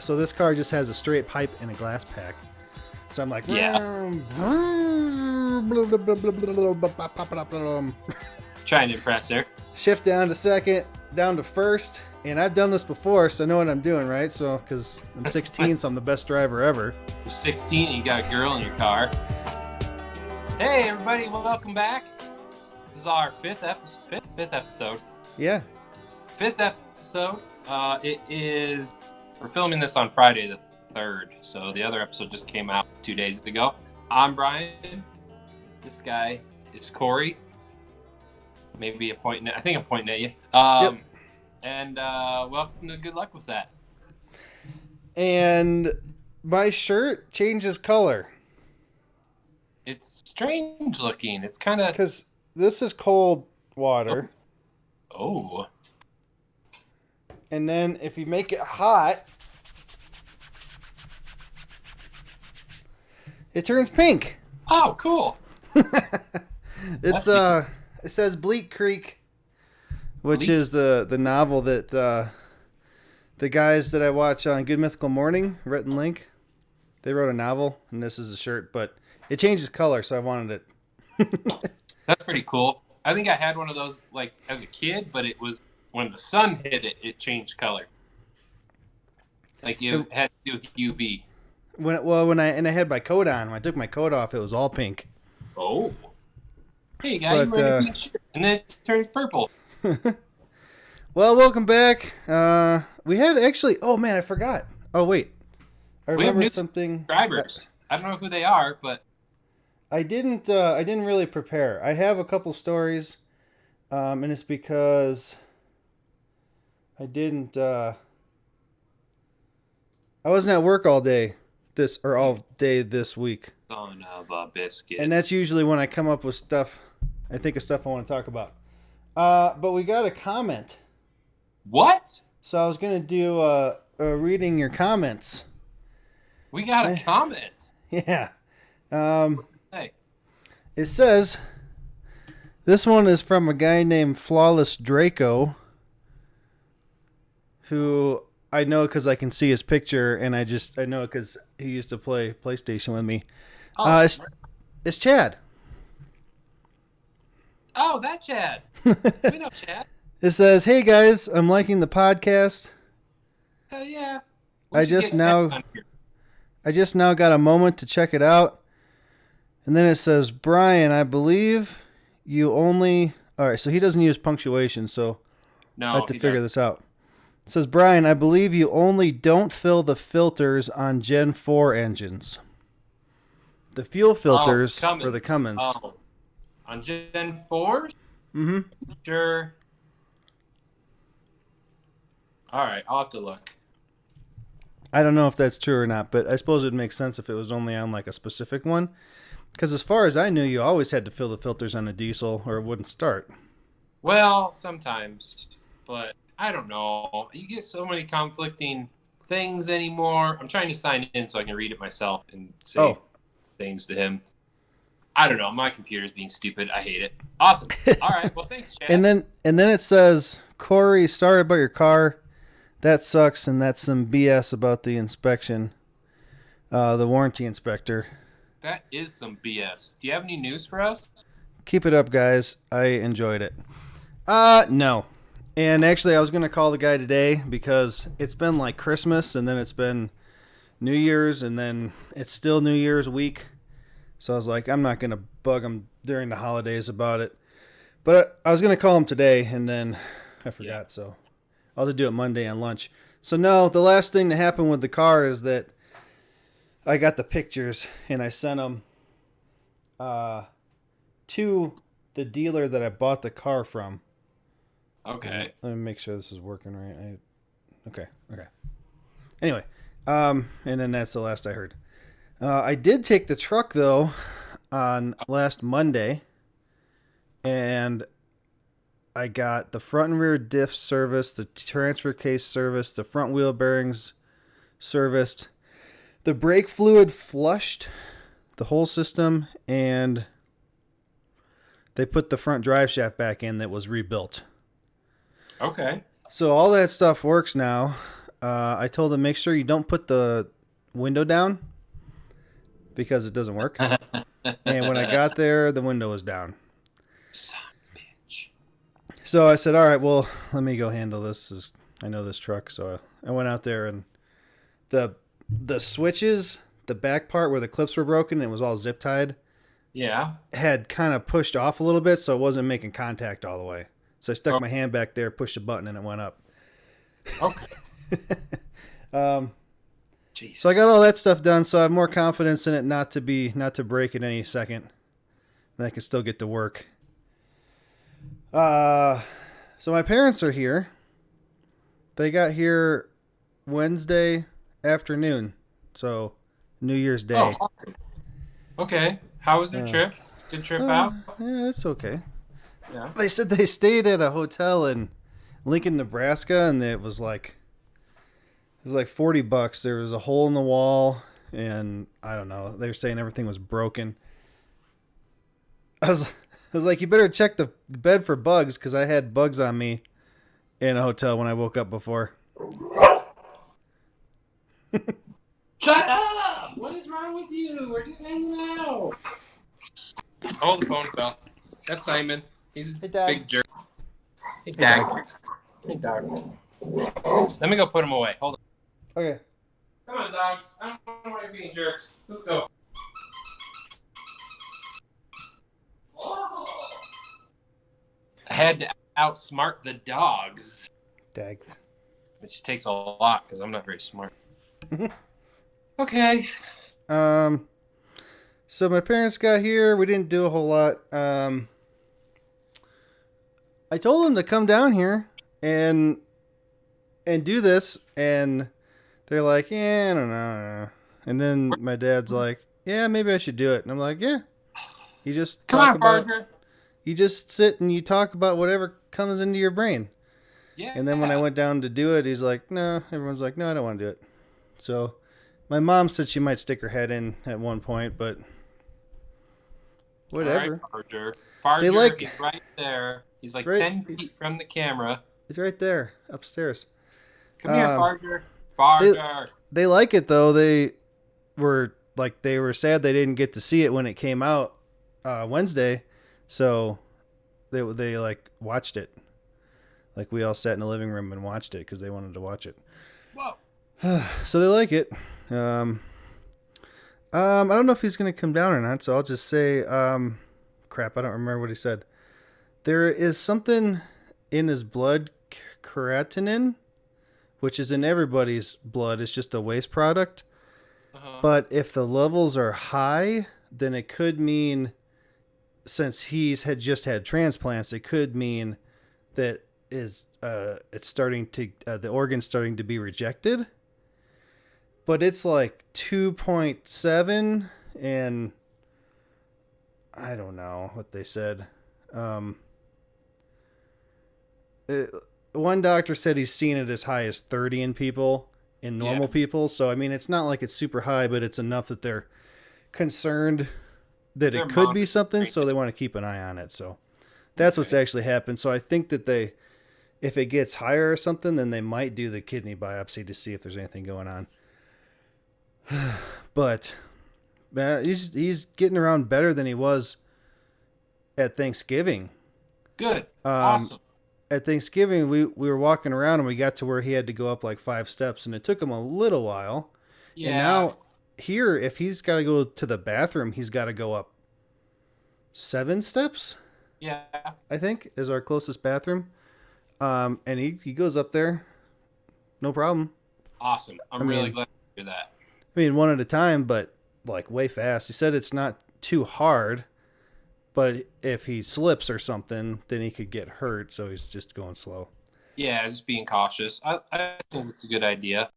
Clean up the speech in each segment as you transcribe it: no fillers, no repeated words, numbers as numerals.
So this car just has a straight pipe and a glass pack. So I'm like, Yeah. Trying to impress her. Shift down to second, down to first. And I've done this before, so I know what I'm doing, right? So, because I'm 16, so I'm the best driver ever. You're 16 and you got a girl in your car. Hey, everybody, welcome back. This is our fifth episode. Yeah. Fifth episode. We're filming this on Friday the 3rd, so the other episode just came out 2 days ago. I'm Brian. This guy is Cory. Maybe I think I'm pointing at you. Yep. And welcome to Good Luck with That. And my shirt changes color. It's strange looking. It's kind of... Because this is cold water. Oh. And then if you make it hot, it turns pink. Oh, cool. It says Bleak Creek, which is the novel that the guys that I watch on Good Mythical Morning, Rhett and Link, they wrote a novel, and this is a shirt, but it changes color, so I wanted it. That's pretty cool. I think I had one of those like as a kid, but it was when the sun hit it, it changed color. Like it had to do with UV. When I had my coat on, when I took my coat off, it was all pink. Oh. Hey guys, you wearing a pink shirt, and then it turns purple. Well, welcome back. We had actually. Oh man, I forgot. Oh wait, I remember we have new something. Subscribers. I don't know who they are, but I didn't really prepare. I have a couple stories, and it's because I didn't. I wasn't at work all day this week. Son of a biscuit. And that's usually when I come up with stuff. I think of stuff I want to talk about. But we got a comment. What? So I was gonna do reading your comments. We got a comment. Yeah. Hey. It says, this one is from a guy named Flawless Draco, who I know because I can see his picture, and I know because he used to play PlayStation with me. Oh, it's Chad. Oh, that Chad. We know Chad. It says, hey guys, I'm liking the podcast. Hell yeah. I just now got a moment to check it out. And then it says, Brian, I believe you only... All right, so he doesn't use punctuation, so I have to figure this out. It says, Brian, I believe you only don't fill the filters on Gen 4 engines. The fuel filters for the Cummins. Oh. On Gen 4? Mm-hmm. Sure. All right, I'll have to look. I don't know if that's true or not, but I suppose it would make sense if it was only on like a specific one. Because as far as I knew, you always had to fill the filters on a diesel or it wouldn't start. Well, sometimes, but I don't know. You get so many conflicting things anymore. I'm trying to sign in so I can read it myself and say things to him. I don't know. My computer's being stupid. I hate it. Awesome. All right. Well, thanks, Chad. And then it says, Cory, sorry about your car. That sucks, and that's some BS about the inspection, the warranty inspector. That is some BS. Do you have any news for us? Keep it up, guys. I enjoyed it. No. And actually, I was going to call the guy today because it's been like Christmas, and then it's been New Year's, and then it's still New Year's week. So I was like, I'm not going to bug him during the holidays about it. But I was going to call him today, and then I forgot, so I'll have to do it Monday on lunch. So no, the last thing that happened with the car is that I got the pictures, and I sent them to the dealer that I bought the car from. Okay. Let me make sure this is working right. Okay. Anyway, and then that's the last I heard. I did take the truck, though, on last Monday, and I got the front and rear diff serviced, the transfer case serviced, the front wheel bearings serviced, the brake fluid flushed, the whole system, and they put the front drive shaft back in that was rebuilt. Okay. So all that stuff works now. I told him make sure you don't put the window down because it doesn't work. And when I got there, the window was down. Son of a bitch. So I said, all right, well, let me go handle this. I know this truck. So I went out there, and the switches, the back part where the clips were broken, and it was all zip tied. Yeah. Had kind of pushed off a little bit, so it wasn't making contact all the way. So I stuck my hand back there, pushed a button, and it went up. Okay. Jesus. So I got all that stuff done, so I have more confidence in it not to break at any second. And I can still get to work. So my parents are here. They got here Wednesday afternoon, so New Year's Day. Oh, awesome. Okay. How was their trip? Good trip out? Yeah, it's okay. Yeah. They said they stayed at a hotel in Lincoln, Nebraska, and it was like $40. There was a hole in the wall, and I don't know. They were saying everything was broken. I was like, you better check the bed for bugs, because I had bugs on me in a hotel when I woke up before. Shut up! What is wrong with you? We're just hanging out. Oh, the phone fell. That's Simon. He's a big jerk. Hey, Dad. Hey, dog. Let me go put him away. Hold on. Okay. Come on, dogs. I don't want you being jerks. Let's go. Oh. I had to outsmart the dogs. Dags. Which takes a lot because I'm not very smart. Okay. So my parents got here. We didn't do a whole lot. I told them to come down here and do this, and they're like, yeah, I don't know. And then my dad's like, yeah, maybe I should do it. And I'm like, yeah. You just Come on, partner. You just sit and you talk about whatever comes into your brain. Yeah. And then when I went down to do it, he's like, no. Everyone's like, no, I don't want to do it. So my mom said she might stick her head in at one point, but whatever. All right, Farger. He's right there. He's like 10 feet from the camera. He's right there, upstairs. Come here, Farger. Farger. They like it, though. They were sad they didn't get to see it when it came out Wednesday, so they like watched it. Like we all sat in the living room and watched it because they wanted to watch it. Whoa. So they like it. I don't know if he's going to come down or not, so I'll just say, crap, I don't remember what he said. There is something in his blood, creatinine, which is in everybody's blood. It's just a waste product. Uh-huh. But if the levels are high, then it could mean, since had just had transplants, it could mean that it's starting to the organ's starting to be rejected. But it's like 2.7, and I don't know what they said. One doctor said he's seen it as high as 30 in people, in normal people. So, I mean, it's not like it's super high, but it's enough that they're concerned that it could be something, so they want to keep an eye on it. So that's what's actually happened. So I think that if it gets higher or something, then they might do the kidney biopsy to see if there's anything going on. But he's getting around better than he was at Thanksgiving. Good. Awesome. At Thanksgiving, we were walking around and we got to where he had to go up like 5 steps, and it took him a little while. Yeah. And now here, if he's got to go to the bathroom, he's got to go up 7 steps. Yeah. I think is our closest bathroom. And he goes up there. No problem. Awesome. I'm really glad to hear that. I mean, one at a time, but like way fast. He said it's not too hard, but if he slips or something, then he could get hurt. So he's just going slow. Yeah, just being cautious. I think it's a good idea.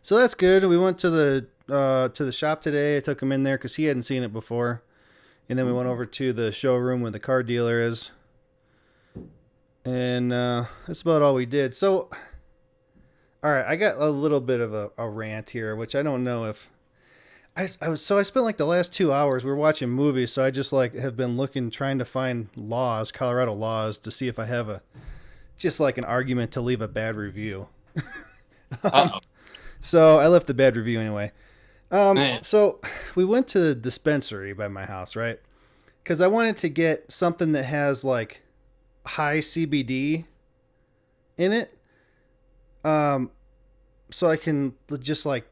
So that's good. We went to the shop today. I took him in there because he hadn't seen it before, and then we went over to the showroom where the car dealer is, and that's about all we did. So. All right, I got a little bit of a rant here, which I don't know if I spent like the last 2 hours we were watching movies, so I just like have been trying to find Colorado laws to see if I have just like an argument to leave a bad review. Uh-oh. So I left the bad review anyway. Man. So we went to the dispensary by my house, right? Because I wanted to get something that has like high CBD in it. Um, so I can just like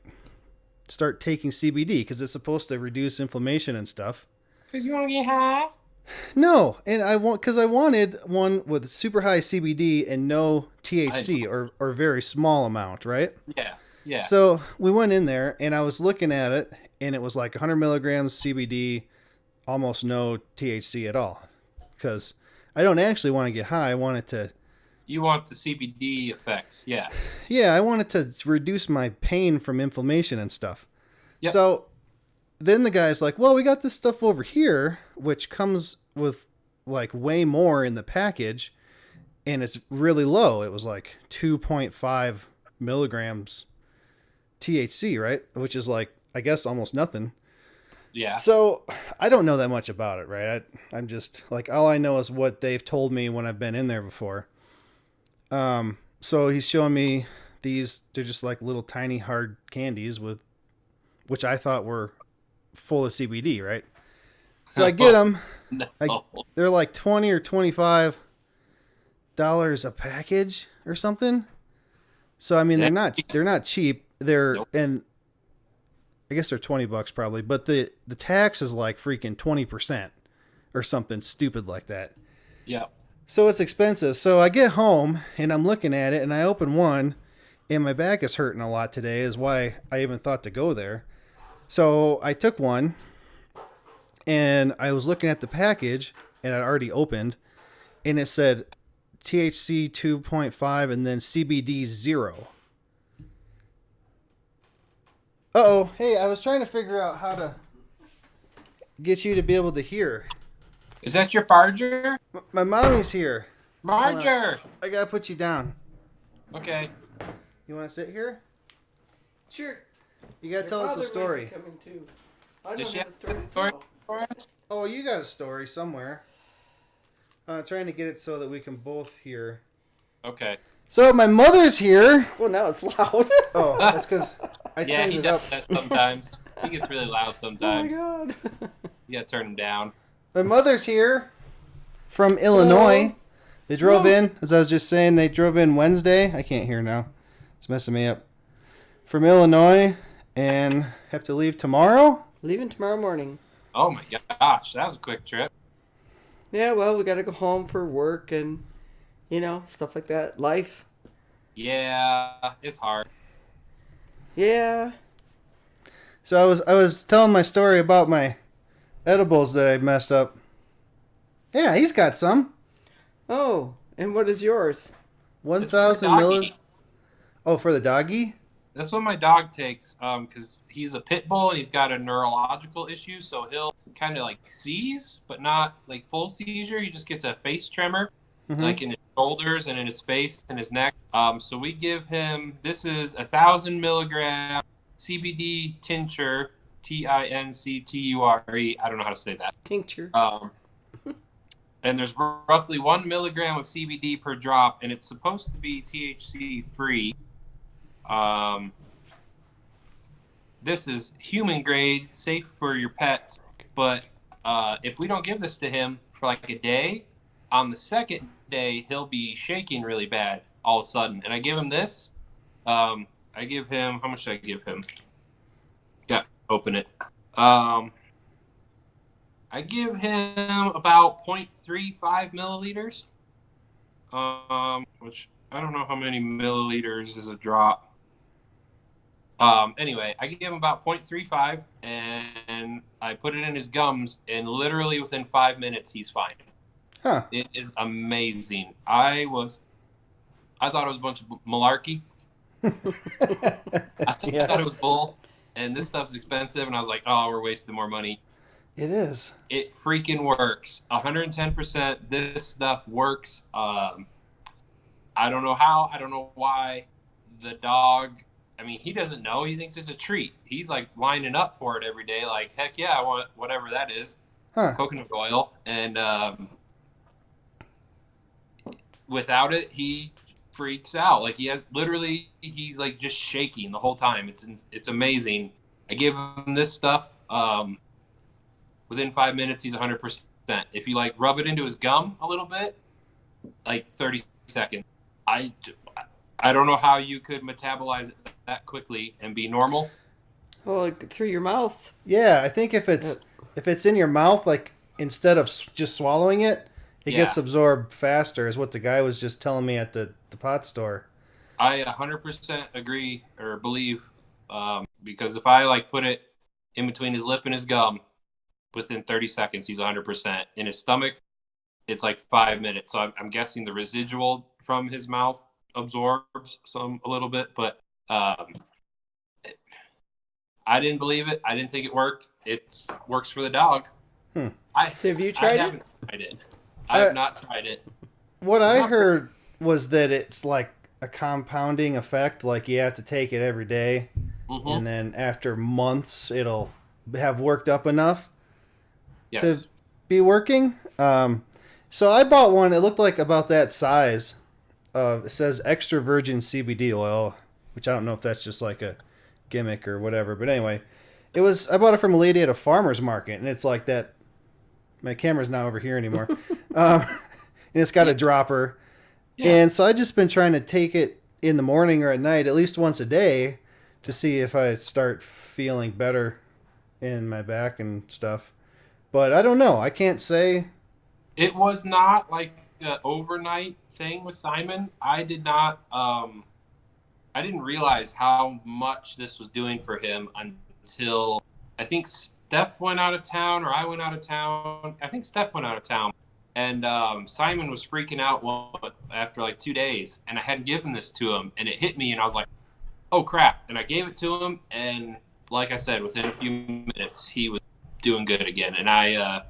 start taking CBD because it's supposed to reduce inflammation and stuff. Because you want to get high? No, and I want because I wanted one with super high CBD and no THC or very small amount, right? Yeah. Yeah. So we went in there and I was looking at it and it was like 100 milligrams CBD, almost no THC at all. Because I don't actually want to get high. I want it to. You want the CBD effects. Yeah. Yeah, I want it to reduce my pain from inflammation and stuff. Yep. So then the guy's like, well, we got this stuff over here, which comes with like way more in the package. And it's really low. It was like 2.5 milligrams THC, right? Which is like, I guess, almost nothing. Yeah. So I don't know that much about it, right? I'm just like, all I know is what they've told me when I've been in there before. So he's showing me these, they're just like little tiny hard candies with, which I thought were full of CBD, right? So I get them. No. They're like 20 or $25 a package or something. So I mean, they're not cheap. And I guess they're $20 probably, but the tax is like freaking 20% or something stupid like that. Yeah. So it's expensive. So I get home and I'm looking at it and I open one and my back is hurting a lot today is why I even thought to go there. So I took one and I was looking at the package and I'd already opened and it said THC 2.5 and then CBD 0. Uh-oh. Hey, I was trying to figure out how to get you to be able to hear. Is that your Farger? My mommy's here. Marger! I gotta put you down. Okay. You want to sit here? Sure. You gotta tell us a story. Coming too. I Does don't she have have a story a story to tell. for us? Oh, you got a story somewhere. Trying to get it so that we can both hear. Okay. So my mother's here. Well, now it's loud. Oh, that's because I Yeah, turned he it up. does that sometimes. He gets really loud Oh my sometimes. god. You gotta turn him down. My mother's here from Illinois. They drove in, as I was just saying, they drove in Wednesday. I can't hear now. It's messing me up. From Illinois and have to leave tomorrow. Leaving tomorrow morning. Oh my gosh, that was a quick trip. Yeah, well, we gotta go home for work and, stuff like that. Life. Yeah, it's hard. Yeah. So I was telling my story about my edibles that I messed up. Yeah, he's got some. Oh, and what is yours? 1,000 milli. Oh, for the doggy? That's what my dog takes, because he's a pit bull and he's got a neurological issue, so he'll kind of like seize, but not like full seizure. He just gets a face tremor, like in his shoulders and in his face and his neck. So we give him, this is 1,000 milligram CBD tincture, TINCTURE. I don't know how to say that. Tincture. And there's roughly 1 milligram of CBD per drop, and it's supposed to be THC free. This is human grade, safe for your pets, but if we don't give this to him for like a day, on the second day he'll be shaking really bad all of a sudden. And I give him this. I give him, how much should I give him? Yeah, open it. I give him about 0.35 milliliters, which I don't know how many milliliters is a drop. Anyway, I give him about 0.35 and I put it in his gums, and literally within 5 minutes he's fine. Huh. It is amazing. I thought it was a bunch of malarkey. I thought it was bull, and this stuff's expensive, and I was like, oh, we're wasting more money. It is. It freaking works. 110%. This stuff works. I don't know how. I don't know why. The dog, I mean, he doesn't know. He thinks it's a treat. He's like lining up for it every day. Like, heck yeah, I want whatever that is. Huh. Coconut oil. And without it, he freaks out. Like he's like just shaking the whole time. It's amazing. I gave him this stuff. Within 5 minutes, he's 100%. If you like rub it into his gum a little bit, like 30 seconds. I don't know how you could metabolize it that quickly and be normal. Well, like, through your mouth. Yeah, I think if it's in your mouth, like instead of just swallowing it, it gets absorbed faster. Is what the guy was just telling me at the pot store. I 100% agree or believe, because if I like put it in between his lip and his gum, within 30 seconds he's 100%. In his stomach, it's like 5 minutes. So I'm guessing the residual from his mouth absorbs a little bit, but I didn't believe it. I didn't think it worked. It works for the dog. Have you tried it? I have not tried it. What I heard was that it's like a compounding effect. Like you have to take it every day, and then after months, it'll have worked up enough to be working. So I bought one. It looked like about that size. It says extra virgin CBD oil, which I don't know if that's just like a gimmick or whatever. But anyway, I bought it from a lady at a farmer's market, and it's like that. My camera's not over here anymore. And it's got a dropper. Yeah. And so I've just been trying to take it in the morning or at night, at least once a day, to see if I start feeling better in my back and stuff. But I don't know. I can't say. It was not like an overnight thing with Simon. I didn't realize how much this was doing for him until I think Steph went out of town, or I went out of town. I think Steph went out of town. And Simon was freaking out after like 2 days. And I hadn't given this to him. And it hit me, and I was like, oh, crap. And I gave it to him. And like I said, within a few minutes, he was doing good again. And I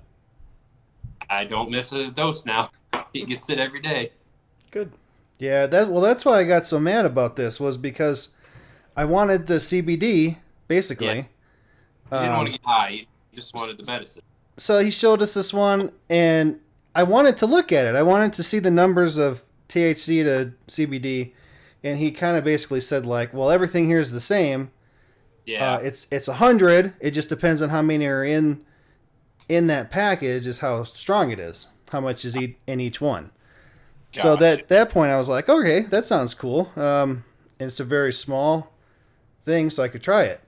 don't miss a dose now. He gets it every day. Good. Yeah, that's why I got so mad about this, was because I wanted the CBD, basically. Yeah. You didn't want to get high. You just wanted the medicine. So he showed us this one, and I wanted to look at it. I wanted to see the numbers of THC to CBD, and he kind of basically said, like, well, everything here is the same. Yeah. It's 100. It just depends on how many are in that package is how strong it is. How much is in each one. Gotcha. So that point, I was like, okay, that sounds cool. And it's a very small thing, so I could try it.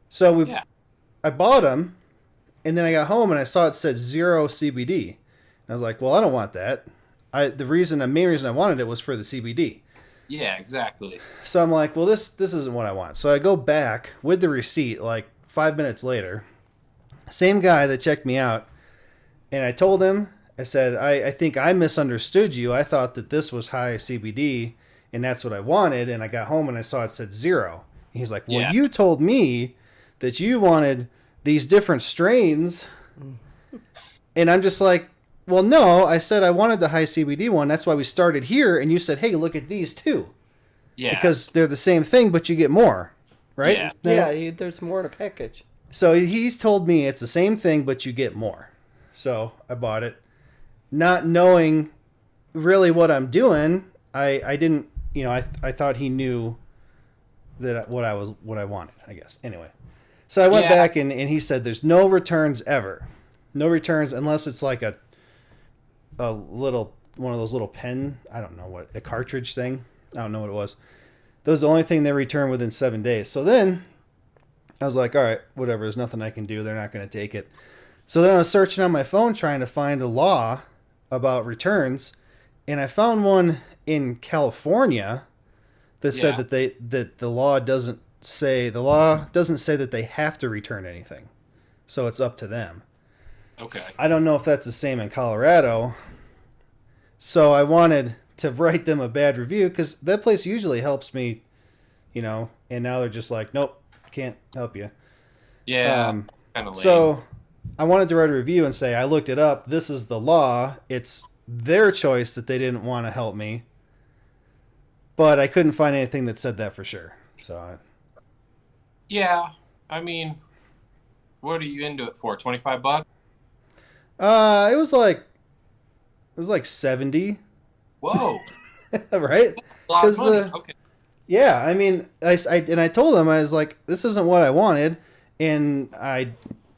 So I bought them, and then I got home, and I saw it said 0 CBD. And I was like, well, I don't want that. The main reason I wanted it was for the CBD. Yeah, exactly. So I'm like, well, this isn't what I want. So I go back with the receipt like 5 minutes later. Same guy that checked me out. And I told him, I said, I think I misunderstood you. I thought that this was high CBD, and that's what I wanted. And I got home, and I saw it said 0. And he's like, well, you told me that you wanted these different strains. And I'm just like, well, no, I said I wanted the high CBD one. That's why we started here. And you said, hey, look at these too. Yeah. Because they're the same thing, but you get more, right? Yeah, there's more in a package. So he's told me it's the same thing, but you get more. So I bought it. Not knowing really what I'm doing, I didn't, I thought he knew that what I wanted, I guess. Anyway. So I went back and he said there's no returns ever. No returns unless it's like a little one of those little pen, I don't know what, a cartridge thing. I don't know what it was. That was the only thing they return within 7 days. So then I was like, all right, whatever, there's nothing I can do. They're not going to take it. So then I was searching on my phone trying to find a law about returns, and I found one in California that said that the law doesn't say that they have to return anything. So it's up to them. Okay. I don't know if that's the same in Colorado. So I wanted to write them a bad review because that place usually helps me, and now they're just like, nope, can't help you. Yeah. Kind of lame. So I wanted to write a review and say, I looked it up. This is the law. It's their choice that they didn't want to help me. But I couldn't find anything that said that for sure. So yeah, I mean, what are you into it for? $25? It was like 70. Whoa. Right? A lot of Because money. Okay. yeah, I mean, I told him, I was like, this isn't what I wanted, and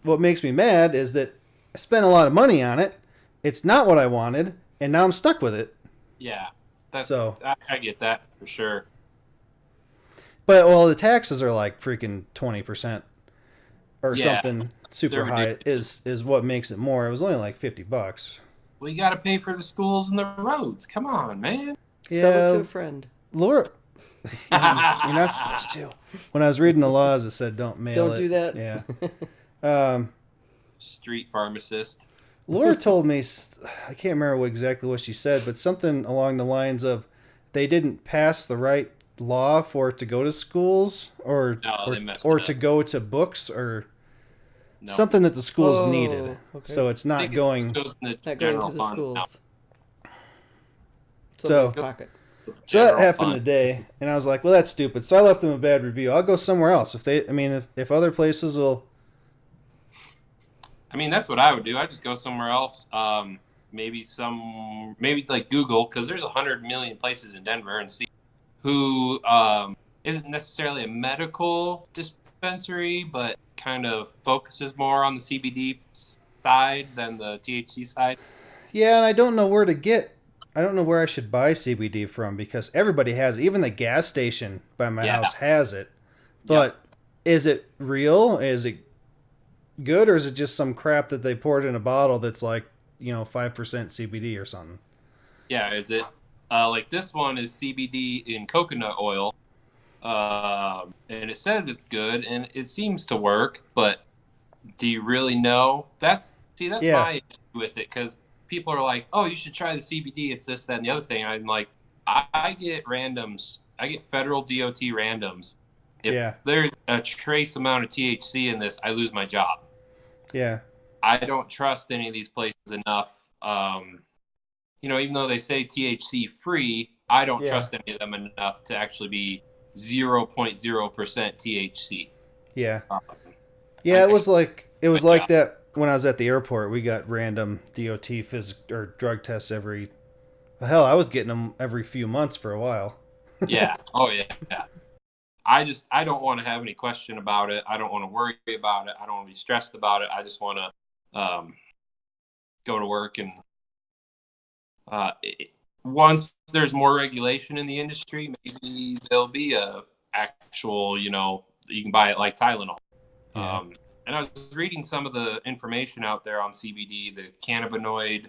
what makes me mad is that I spent a lot of money on it. It's not what I wanted, and now I'm stuck with it. Yeah, So, I get that for sure. but well, the taxes are like freaking 20% or Yeah, something super they're high ridiculous. is what makes it more. It was only like $50. Well, you got to pay for the schools and the roads. Come on, man. Sell it to Yeah, a friend. Laura, you're not supposed to. When I was reading the laws, it said don't mail Don't it. do that. Yeah. Um, Street pharmacist. Laura told me, I can't remember exactly what she said, but something along the lines of they didn't pass the right law for it to go to schools No, they messed or it to up. go to books or No, something that the schools Oh, needed. okay. So it's I not think it going. goes in the Not going general to the fund. No, schools. Somebody's So pocket. so that general happened fund. today, and I was like, well, that's stupid. So I left them a bad review. I'll go somewhere else if they. I mean, if other places will. I mean, that's what I would do. I just go somewhere else. Maybe like Google, because there's 100 million places in Denver, and see who isn't necessarily a medical dispensary, but kind of focuses more on the CBD side than the THC side. Yeah, and I don't know where to get. I don't know where I should buy CBD from because everybody has it. Even the gas station by my Yeah. house has it. Yep. But is it real? Is it good, or is it just some crap that they poured in a bottle that's like 5% CBD or something? Yeah, is it? Like this one is CBD in coconut oil, and it says it's good and it seems to work, but do you really know? That's Yeah, my issue with it, because people are like, "Oh, you should try the CBD. It's this, that, and the other thing." And I'm like, I get randoms. I get federal DOT randoms. If yeah, there's a trace amount of THC in this, I lose my job. yeah, I don't trust any of these places enough. Even though they say THC free, I don't yeah, trust any of them enough to actually be 0.0% THC. yeah, Um, yeah. It was my like job. that when I was at the airport. We got random DOT or drug tests every. Hell, I was getting them every few months for a while. Yeah. Oh yeah. Yeah. I don't want to have any question about it. I don't want to worry about it. I don't want to be stressed about it. I just want to go to work, and once there's more regulation in the industry, maybe there'll be a actual, you can buy it like Tylenol. Yeah, And I was reading some of the information out there on CBD, the cannabinoid,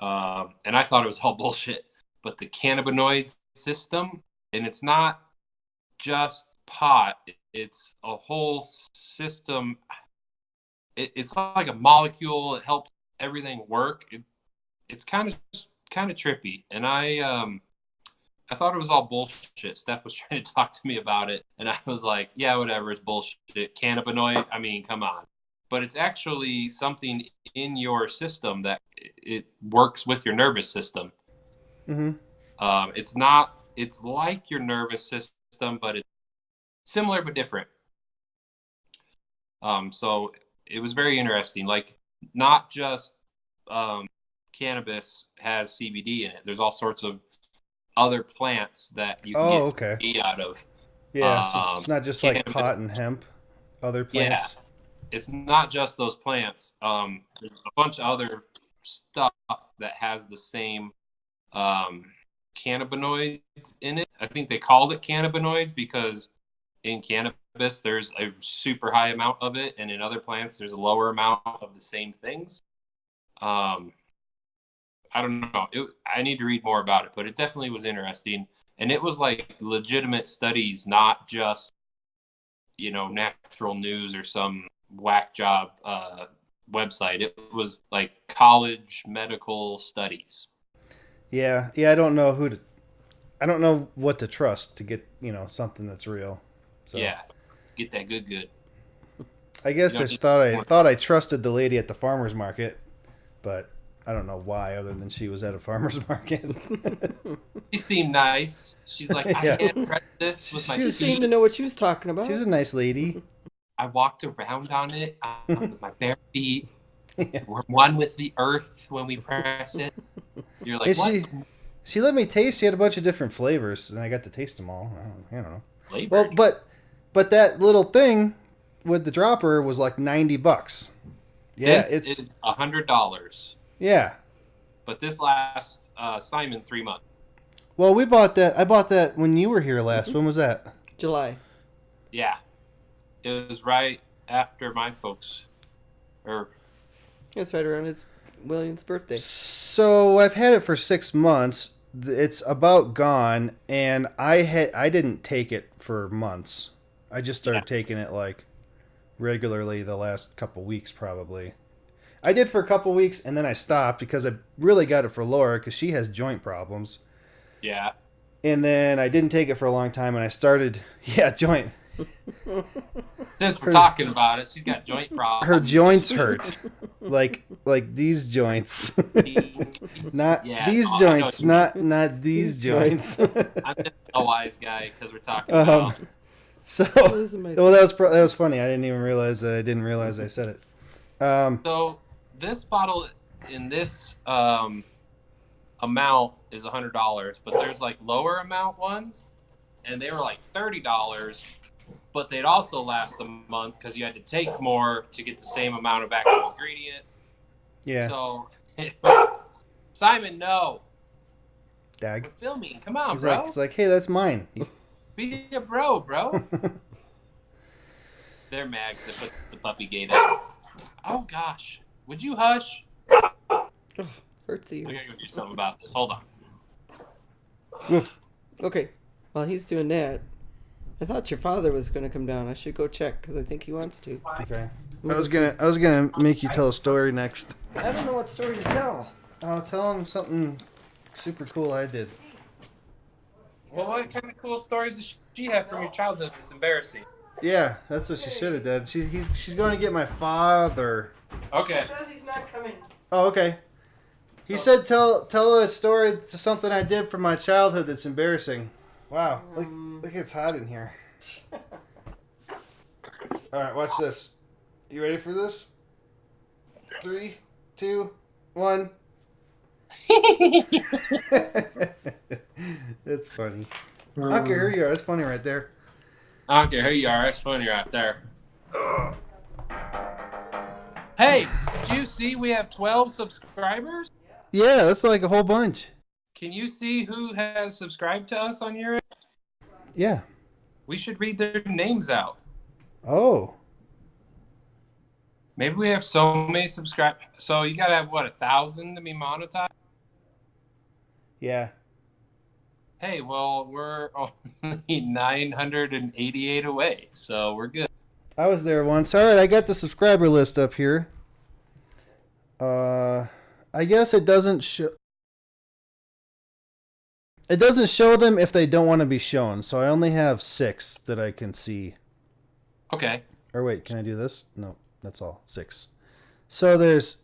and I thought it was all bullshit. But the cannabinoid system, and it's not just pot; it's a whole system. It's like a molecule. It helps everything work. It's kind of trippy, and I thought it was all bullshit. Steph was trying to talk to me about it, and I was like, yeah, whatever, it's bullshit. Cannabinoid, I mean, come on. But it's actually something in your system that it works with your nervous system. mm-hmm. It's not, it's like your nervous system, but it's similar but different. So it was very interesting. Like, not just cannabis has CBD in it, there's all sorts of other plants that you can get Oh, okay. CBD out of. Yeah, so it's not just like Cannabis, pot and hemp, other yeah, plants. it's not just those plants. There's a bunch of other stuff that has the same cannabinoids in it. I think they called it cannabinoids because in cannabis there's a super high amount of it, and in other plants there's a lower amount of the same things. Um, I don't know. I need to read more about it, but it definitely was interesting. And it was like legitimate studies, not just, natural news or some whack job website. It was like college medical studies. Yeah, yeah. I don't know what to trust to get something that's real. So Yeah. Get that good. I You guess don't need I thought I trusted the lady at the farmer's market, but I don't know why, other than she was at a farmer's market. She seemed nice. She's like, I Yeah, can't press this with my She seemed feet. to know what she was talking she was about. a nice lady. I walked around on it with my bare feet. Yeah. We're one with the earth when we press it. You're And like, what? She let me taste. She had a bunch of different flavors, and I got to taste them all. I don't know. Flavor. Well, but that little thing with the dropper was like $90. Yeah, this is $100. Yeah. But this lasts Simon 3 months. Well, we bought that. I bought that when you were here last. When was that? July. Yeah. It was right after my folks. It's right around William's birthday. So I've had it for 6 months. It's about gone, and I didn't take it for months. I just started taking it like regularly the last couple weeks, probably. I did for a couple weeks, and then I stopped because I really got it for Laura because she has joint problems. Yeah. And then I didn't take it for a long time, and I started, joint. Since we're talking about it, she's got joint problems. Her joints hurt, like these joints, not these joints, not these joints. I'm just a wise guy because we're talking about. So, well, that was funny. I didn't even realize that. I didn't realize I said it. So this bottle in this amount is $100, but there's like lower amount ones, and they were like $30. But they'd also last a month because you had to take more to get the same amount of actual ingredient. Yeah. So, Simon, no. Dag. We're filming. Come on, bro. He's like, hey, that's mine. Be a bro. They're mad because they put the puppy gate out. Oh, gosh. Would you hush? Hurts ears. I gotta go do something about this. Hold on. Okay. While he's doing that, I thought your father was going to come down. I should go check because I think he wants to. Okay. I was gonna make you tell a story next. I don't know what story to tell. I'll tell him something super cool I did. Well, what kind of cool stories does she have from your childhood that's embarrassing? Yeah, that's what she should have done. She's going to get my father. Okay. He says he's not coming. Oh, okay. He said tell a story to something I did from my childhood that's embarrassing. Wow, look, it's hot in here. All right, watch this. You ready for this? 3, 2, 1. That's funny. I don't care who you are. That's funny right there. I don't care who you are. That's funny right there. Hey, did you see we have 12 subscribers? Yeah, that's like a whole bunch. Can you see who has subscribed to us on your end? Yeah. We should read their names out. Oh. Maybe we have so many subscribers. So you gotta have, 1,000 to be monetized? Yeah. Hey, well, we're only 988 away, so we're good. I was there once. All right, I got the subscriber list up here. I guess it doesn't show. It doesn't show them if they don't want to be shown, so I only have 6 that I can see. Okay. Or wait, can I do this? No, that's all. 6. So there's...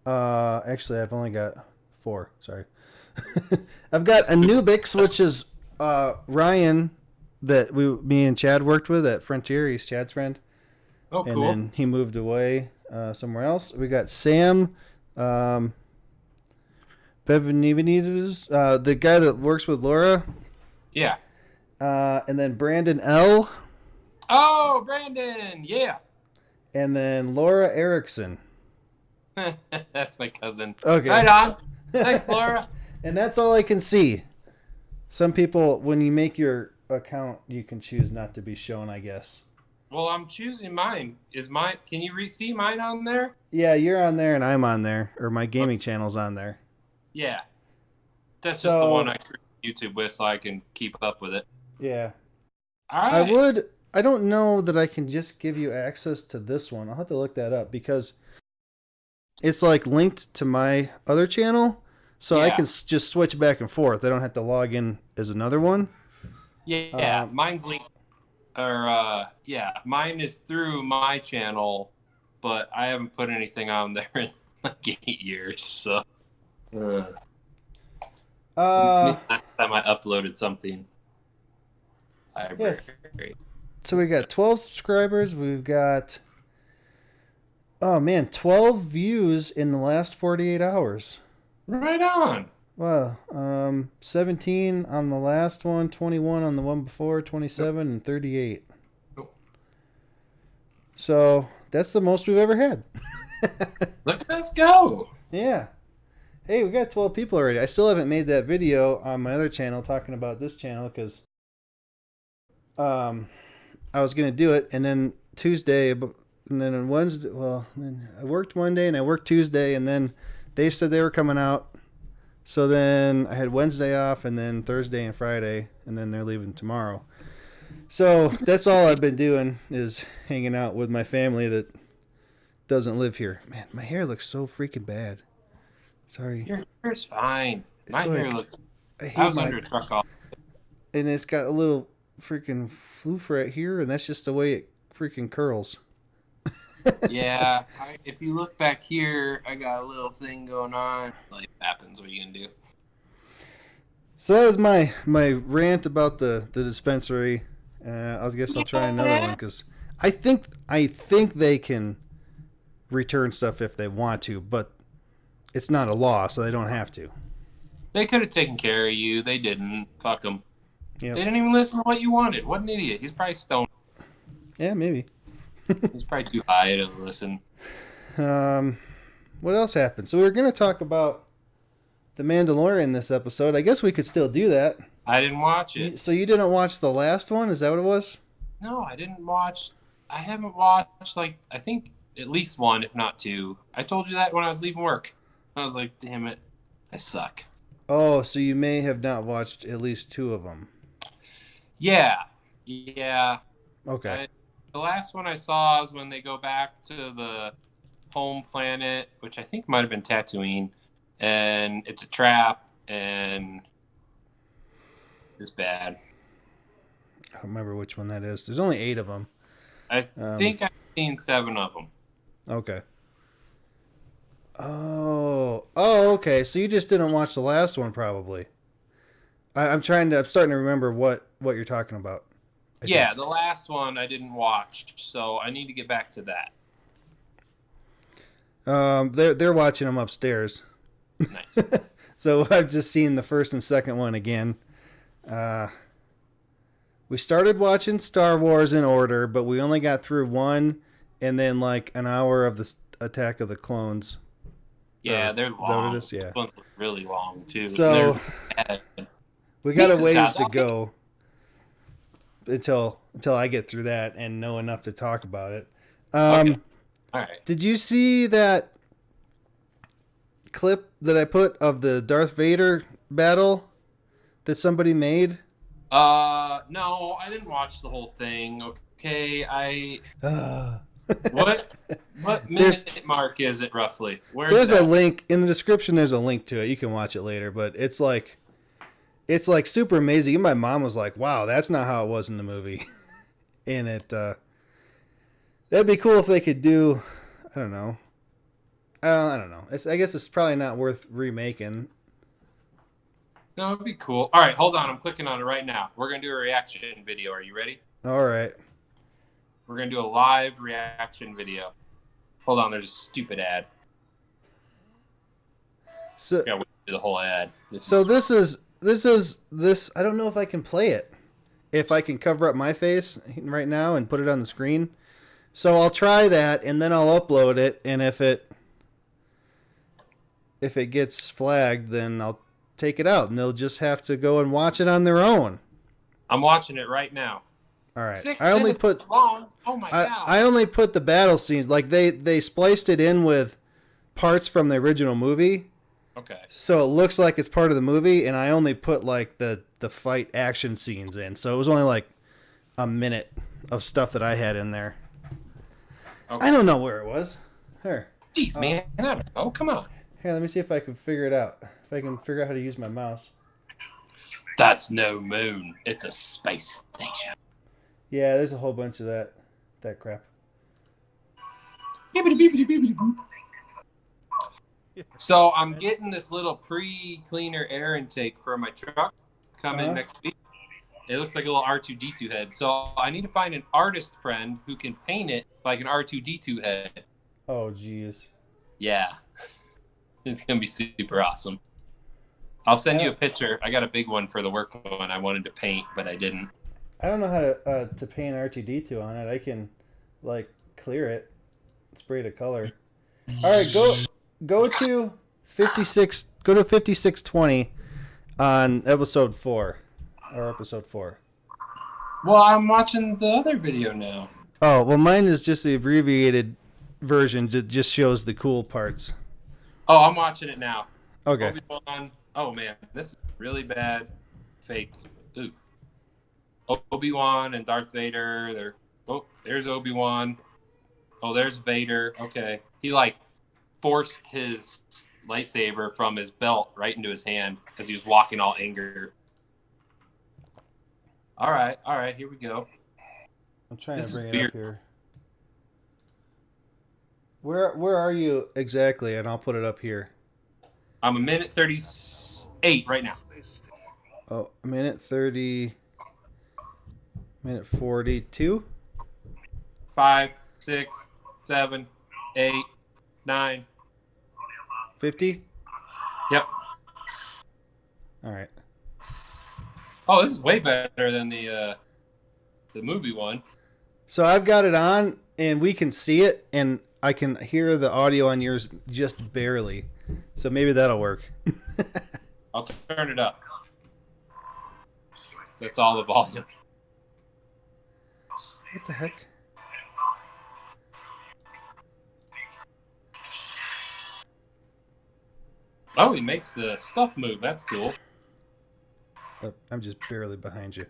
actually, I've only got 4. Sorry. I've got Anubix, which is Ryan that me and Chad worked with at Frontier. He's Chad's friend. Oh, cool. And then he moved away somewhere else. We got Sam... Bevanivanides, the guy that works with Laura. Yeah. And then Brandon L. Oh, Brandon. Yeah. And then Laura Erickson. That's my cousin. Okay. Right on. Thanks, Laura. And that's all I can see. Some people, when you make your account, you can choose not to be shown, I guess. Well, I'm choosing mine. Can you see mine on there? Yeah, you're on there and I'm on there. Or my gaming channel's on there. Yeah. That's just the one I created YouTube with so I can keep up with it. Yeah. All right. I don't know that I can just give you access to this one. I'll have to look that up because it's like linked to my other channel. So I can just switch back and forth. I don't have to log in as another one. Yeah. Mine's linked. Mine is through my channel, but I haven't put anything on there in like 8 years, so. Last time I uploaded something. Yes. So we got 12 subscribers. We've got 12 views in the last 48 hours. Right on. Well, 17 on the last one, 21 on the one before, 27, and 38. Nope. So that's the most we've ever had. Look at us go. Yeah. Hey, we got 12 people already. I still haven't made that video on my other channel talking about this channel because I was going to do it, and then Tuesday, and then on Wednesday, well, then I worked Monday and I worked Tuesday, and then they said they were coming out. So then I had Wednesday off, and then Thursday and Friday, and then they're leaving tomorrow. So that's all I've been doing is hanging out with my family that doesn't live here. Man, my hair looks so freaking bad. Sorry. Your hair's fine. My It's hair like- looks. I I hate was my, under a truck all. and it's got a little freaking floof right here, and that's just the way it freaking curls. Yeah. If you look back here, I got a little thing going on. Like happens. What are you gonna do? So that was my rant about the dispensary. I guess I'll try another one because I think they can return stuff if they want to, but it's not a law, so they don't have to. They could have taken care of you. They didn't. Fuck them. Yep. They didn't even listen to what you wanted. What an idiot. He's probably stoned. Yeah, maybe. He's probably too high to listen. What else happened? So we were going to talk about The Mandalorian this episode. I guess we could still do that. I didn't watch it. So you didn't watch the last one? Is that what it was? No, I didn't watch. I haven't watched, like, I think at least one, if not two. I told you that when I was leaving work. I was like, damn it. I suck. Oh, so you may have not watched at least two of them. Yeah. Yeah. Okay. The last one I saw is when they go back to the home planet, which I think might have been Tatooine, and it's a trap, and it's bad. I don't remember which one that is. There's only 8 of them. I think I've seen 7 of them. Okay. Oh, okay. So you just didn't watch the last one, probably. I'm starting to remember what you're talking about. I Yeah, think. the last one I didn't watch, so I need to get back to that. They're watching them upstairs. Nice. So I've just seen the first and second one again. We started watching Star Wars in order, but we only got through one, and then like an hour of the Attack of the Clones. Yeah, they're Is that what long. it is? Yeah. This one's really long, too. So They're bad. we got a Pizza ways to topic. go until I get through that and know enough to talk about it. Okay. All right. Did you see that clip that I put of the Darth Vader battle that somebody made? No, I didn't watch the whole thing. Okay, what minute mark is it roughly? There's a link in the description. There's a link to it. You can watch it later, but it's like super amazing. Even my mom was like, "Wow, that's not how it was in the movie." And that'd be cool if they could do. I don't know. I don't know. I guess it's probably not worth remaking. No, it'd be cool. All right, hold on. I'm clicking on it right now. We're gonna do a reaction video. Are you ready? All right. We're gonna do a live reaction video. Hold on. There's a stupid ad. So Yeah, we do the whole ad. this is. I don't know if I can play it. If I can cover up my face right now and put it on the screen. So I'll try that and then I'll upload it. And if it gets flagged, then I'll take it out and they'll just have to go and watch it on their own. I'm watching it right now. All right. 6 I only minutes put long. Oh my god. I only put the battle scenes, like they spliced it in with parts from the original movie. Okay. So it looks like it's part of the movie, and I only put like the fight action scenes in. So it was only like a minute of stuff that I had in there. Okay. I don't know where it was. Here. Jeez, man. I don't know. Come on. Here, let me see if I can figure it out. If I can figure out how to use my mouse. That's no moon. It's a space station. Yeah, there's a whole bunch of that crap. So I'm getting this little pre-cleaner air intake for my truck coming next week. It looks like a little R2-D2 head. So I need to find an artist friend who can paint it like an R2-D2 head. Oh, jeez. Yeah. It's gonna be super awesome. I'll send you a picture. I got a big one for the work one I wanted to paint, but I didn't. I don't know how to paint R2D2 on it. I can like clear it, spray the color. All right, go to 56. Go to 5620 on episode 4 or episode 4. Well, I'm watching the other video now. Oh well, mine is just the abbreviated version. That just shows the cool parts. Oh, I'm watching it now. Okay. Obi-Wan. Oh man, this is really bad. Fake. Ooh. Obi-Wan and Darth Vader. There's Obi-Wan. Oh, there's Vader. Okay. He like forced his lightsaber from his belt right into his hand because he was walking all anger. All right, here we go. I'm trying to bring it up here. Where are you exactly? And I'll put it up here. I'm a minute 38 right now. Oh, a minute 30. Minute 42. 5, 6, 7, 8, 9. 50? Yep. All right. Oh, this is way better than the movie one. So I've got it on, and we can see it, and I can hear the audio on yours just barely. So maybe that'll work. I'll turn it up. That's all the volume. What the heck? Oh, he makes the stuff move. That's cool. Oh, I'm just barely behind you.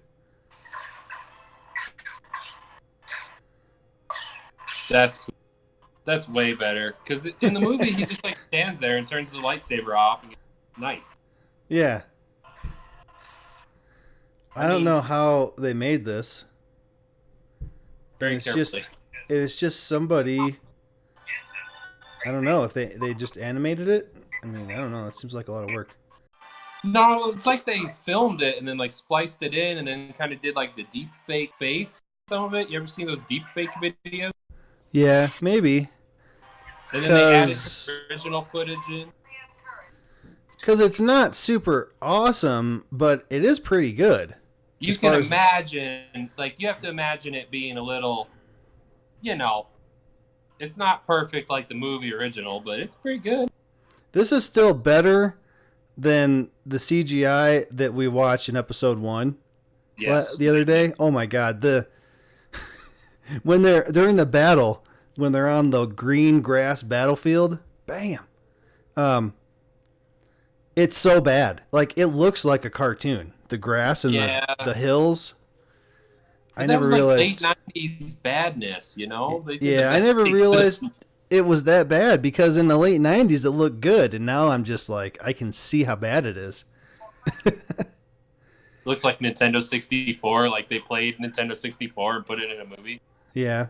That's cool. That's way better. Because in the movie, he just like stands there and turns the lightsaber off and gets a knife. Yeah. I don't know how they made this. Very carefully. It's just somebody. I don't know if they just animated it. I mean, I don't know. It seems like a lot of work. No, it's like they filmed it and then like spliced it in and then kind of did like the deep fake face. Some of it. You ever seen those deep fake videos? Yeah, maybe. And then they added the original footage in. Because it's not super awesome, but it is pretty good. You can imagine, like, you have to imagine it being a little, it's not perfect like the movie original, but it's pretty good. This is still better than the CGI that we watched in episode 1 the other day. Oh my God. When they're during the battle, when they're on the green grass battlefield, bam. It's so bad. Like, it looks like a cartoon. The grass and the hills. But I never realized. Like late 90s badness, I never realized it was that bad because in the late 90s it looked good, and now I'm just like, I can see how bad it is. Looks like Nintendo 64, like they played Nintendo 64 and put it in a movie. Yeah.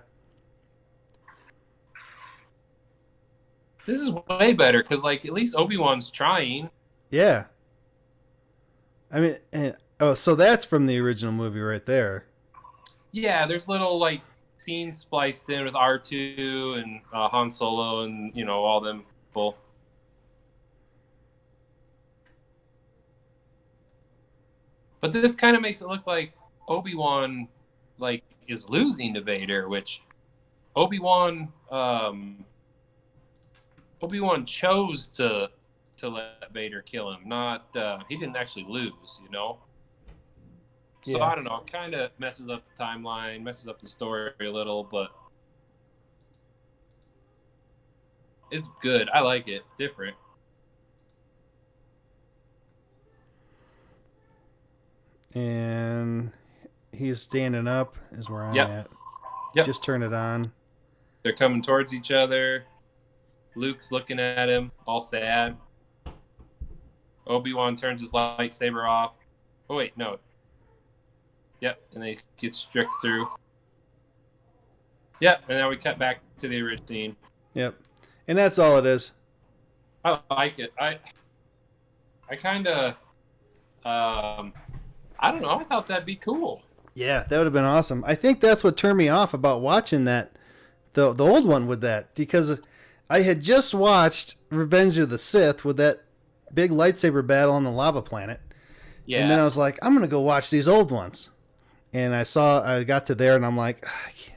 This is way better because, like, at least Obi-Wan's trying. Yeah. I mean, so that's from the original movie right there. Yeah, there's little, like, scenes spliced in with R2 and Han Solo and, all them people. But this kind of makes it look like Obi-Wan, like, is losing to Vader, which Obi-Wan chose to let Vader kill him. Not he didn't actually lose, So yeah. I don't know. It kind of messes up the timeline, messes up the story a little, but it's good. I like it. It's different. And he's standing up is where I'm at. Yep. Just turn it on. They're coming towards each other. Luke's looking at him, all sad. Obi-Wan turns his lightsaber off. Oh, wait, no. Yep, and they get stripped through. Yep, and now we cut back to the original scene. Yep. And that's all it is. I like it. I kind of, I don't know. I thought that'd be cool. Yeah, that would have been awesome. I think that's what turned me off about watching that, the old one with that, because I had just watched Revenge of the Sith with that big lightsaber battle on the lava planet. Yeah. And then I was like, I'm going to go watch these old ones. And I got to there and I'm like, I can't.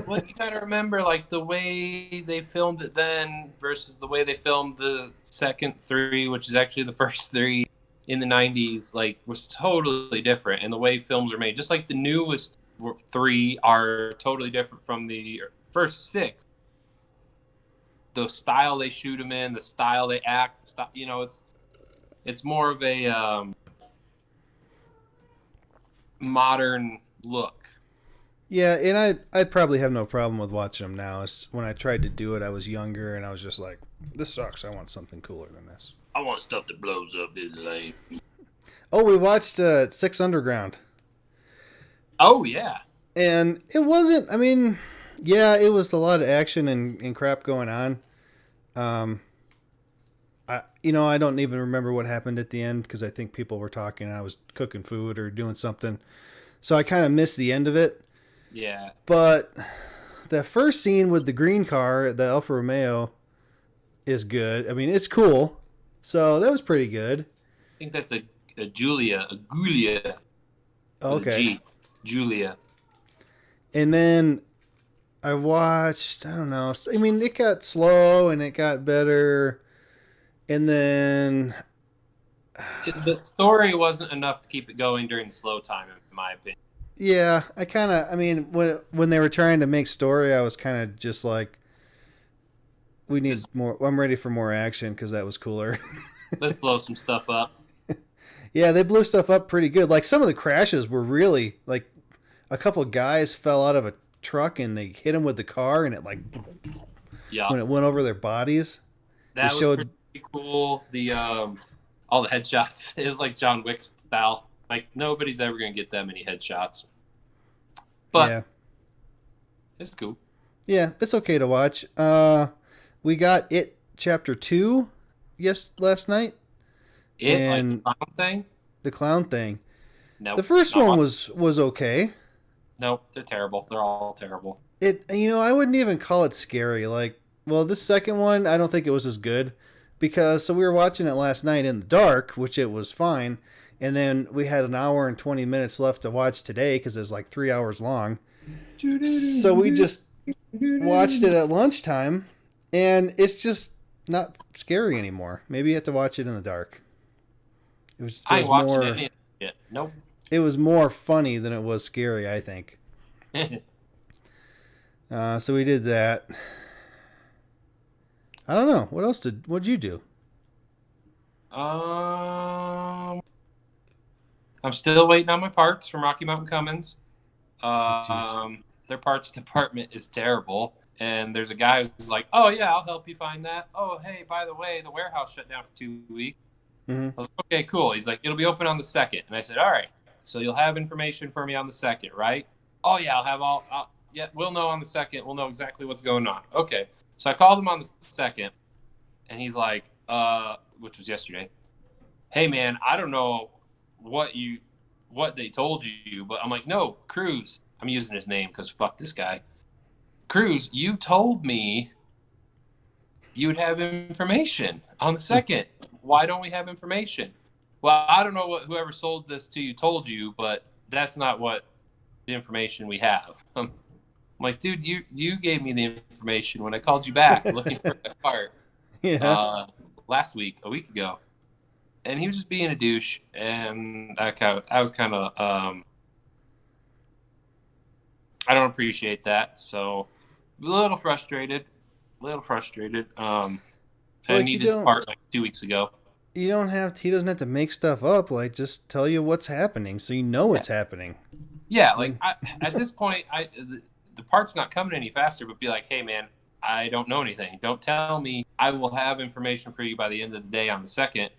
Well, you gotta remember, like, the way they filmed it then versus the way they filmed the second three, which is actually the first three in the 90s, like, was totally different. And the way films are made, just like the newest three are totally different from the first six. The style they shoot them in, the style they act, it's more of a modern look. Yeah, and I'd probably have no problem with watching them now. When I tried to do it, I was younger, and I was just like, this sucks. I want something cooler than this. I want stuff that blows up. Is lame. Oh, we watched Six Underground. Oh, yeah. And it wasn't, I mean, yeah, it was a lot of action and crap going on. I don't even remember what happened at the end because I think people were talking and I was cooking food or doing something. So I kind of missed the end of it. Yeah. But the first scene with the green car, the Alfa Romeo, is good. I mean, it's cool. So that was pretty good. I think that's a Giulia. Okay. Julia. And then I watched, I don't know. I mean, it got slow and it got better. And then The story wasn't enough to keep it going during the slow time, in my opinion. yeah, I mean, when they were trying to make story, I was kind of just like, we need more. I'm ready for more action because that was cooler. Let's blow some stuff up. Yeah, they blew stuff up pretty good. Like some of the crashes were really like a couple guys fell out of a truck and they hit them with the car and it like when it went over their bodies. That was pretty cool. The all the headshots. It was like John Wick style. Like nobody's ever gonna get that many headshots. But yeah, it's cool. Yeah, it's okay to watch. We got It Chapter 2 last night. Like the clown thing? The clown thing. No. The first one was okay. No, they're terrible. They're all terrible. I wouldn't even call it scary. Like, well, this second one, I don't think it was as good because we were watching it last night in the dark, which it was fine. And then we had an hour and 20 minutes left to watch today because it's like 3 hours long. So we just watched it at lunchtime, and it's just not scary anymore. Maybe you have to watch it in the dark. It was more. Nope. It was more funny than it was scary, I think. So we did that. I don't know. What'd you do? I'm still waiting on my parts from Rocky Mountain Cummins. Oh, their parts department is terrible. And there's a guy who's like, oh, yeah, I'll help you find that. Oh, hey, by the way, the warehouse shut down for 2 weeks. Mm-hmm. I was like, okay, cool. He's like, it'll be open on the 2nd. And I said, all right, so you'll have information for me on the 2nd, right? Oh, yeah, yeah, we'll know on the 2nd. We'll know exactly what's going on. Okay. So I called him on the 2nd, and he's like, which was yesterday, hey, man, I don't know what they told you, but I'm like, no, Cruz. I'm using his name because fuck this guy. Cruz, you told me you would have information on the 2nd. Why don't we have information? Well, I don't know what whoever sold this to you told you, but that's not what the information we have. I'm like, dude, you gave me the information when I called you back looking for that part. Yeah. A week ago. And he was just being a douche, and I was kind of I don't appreciate that, so a little frustrated. I needed the part like 2 weeks ago. He doesn't have to make stuff up. Like, just tell you what's happening so you know what's happening. Yeah, like at this point, the part's not coming any faster, but be like, hey, man, I don't know anything. Don't tell me. I will have information for you by the end of the day on the 2nd.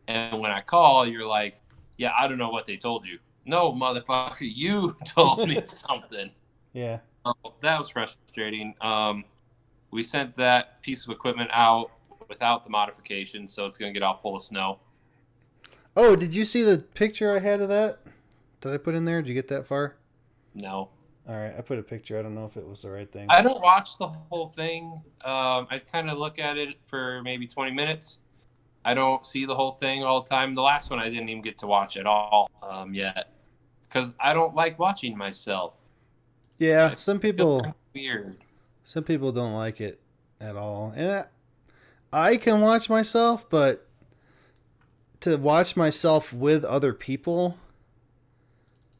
And when I call, you're like, yeah, I don't know what they told you. No, motherfucker, you told me something. Yeah. That was frustrating. We sent that piece of equipment out without the modification, so it's going to get all full of snow. Oh, did you see the picture I had of that? Did I put in there? Did you get that far? No. All right, I put a picture. I don't know if it was the right thing. I don't watch the whole thing. I kind of look at it for maybe 20 minutes. I don't see the whole thing all the time. The last one I didn't even get to watch at all yet because I don't like watching myself. Yeah, I feel kind of weird. some people don't like it at all, and I can watch myself, but to watch myself with other people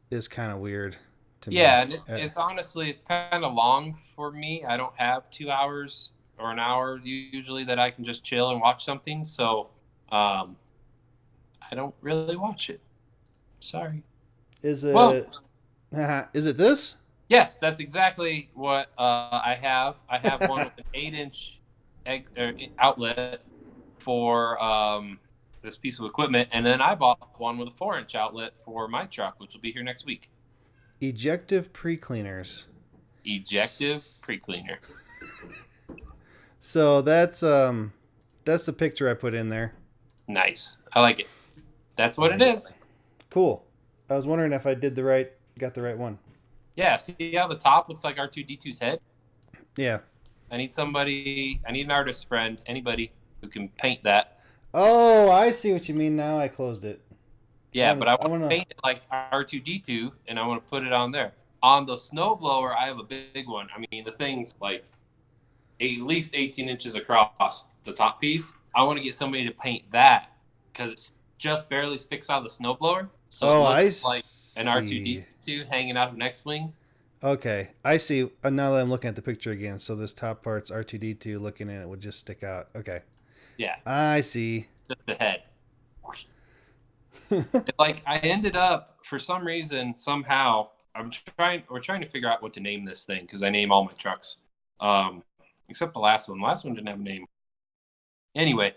is kind of weird to me. Yeah, and it's honestly, it's kind of long for me. I don't have 2 hours or an hour usually that I can just chill and watch something. So I don't really watch it. Sorry. Is it? Well, Is it this? yes, that's exactly what I have. I have one with an 8-inch outlet for this piece of equipment, and then I bought one with a 4-inch outlet for my truck, which will be here next week. Ejective pre-cleaners. Ejective pre-cleaner. So that's the picture I put in there. Nice. I like it. That's what it is. Cool. I was wondering if I got the right one. Yeah, see how the top looks like R2-D2's head? Yeah. I need an artist friend, anybody who can paint that. Oh, I see what you mean now. I closed it. Yeah, but I want to paint it like R2-D2, and I want to put it on there. On the snowblower, I have a big one. I mean, the thing's like at least 18 inches across the top piece. I want to get somebody to paint that because it just barely sticks out of the snowblower. So it looks like an R2-D2 hanging out of an X-Wing. Okay, I see. Now that I'm looking at the picture again, so this top part's R2-D2 looking in it would just stick out. Okay. Yeah. I see. Just the head. Like I ended up, for some reason, somehow, we're trying to figure out what to name this thing because I name all my trucks. Except the last one. The last one didn't have a name. Anyway,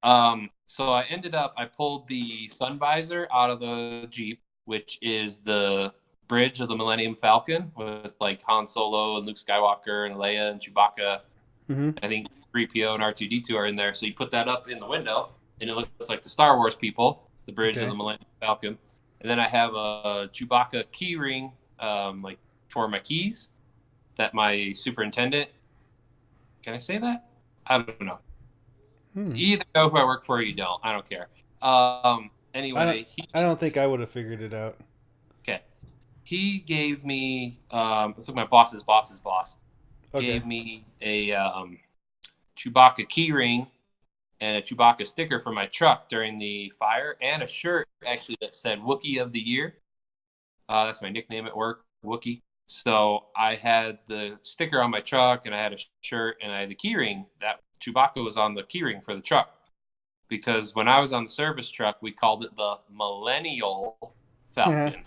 so I pulled the sun visor out of the Jeep, which is the bridge of the Millennium Falcon with like Han Solo and Luke Skywalker and Leia and Chewbacca. Mm-hmm. I think 3PO and R2-D2 are in there. So you put that up in the window and it looks like the Star Wars people, the bridge of the Millennium Falcon. And then I have a Chewbacca key ring, like for my keys that my superintendent, can I say that? I don't know. You either know who I work for or you don't. I don't care. Anyway, I don't think I would have figured it out. Okay. He gave me, it's like my boss's boss's boss, gave me a Chewbacca key ring and a Chewbacca sticker for my truck during the fire and a shirt actually that said Wookiee of the Year. That's my nickname at work, Wookiee. So I had the sticker on my truck and I had a shirt and I had the key ring. That Chewbacca was on the key ring for the truck. Because when I was on the service truck, we called it the Millennial Falcon.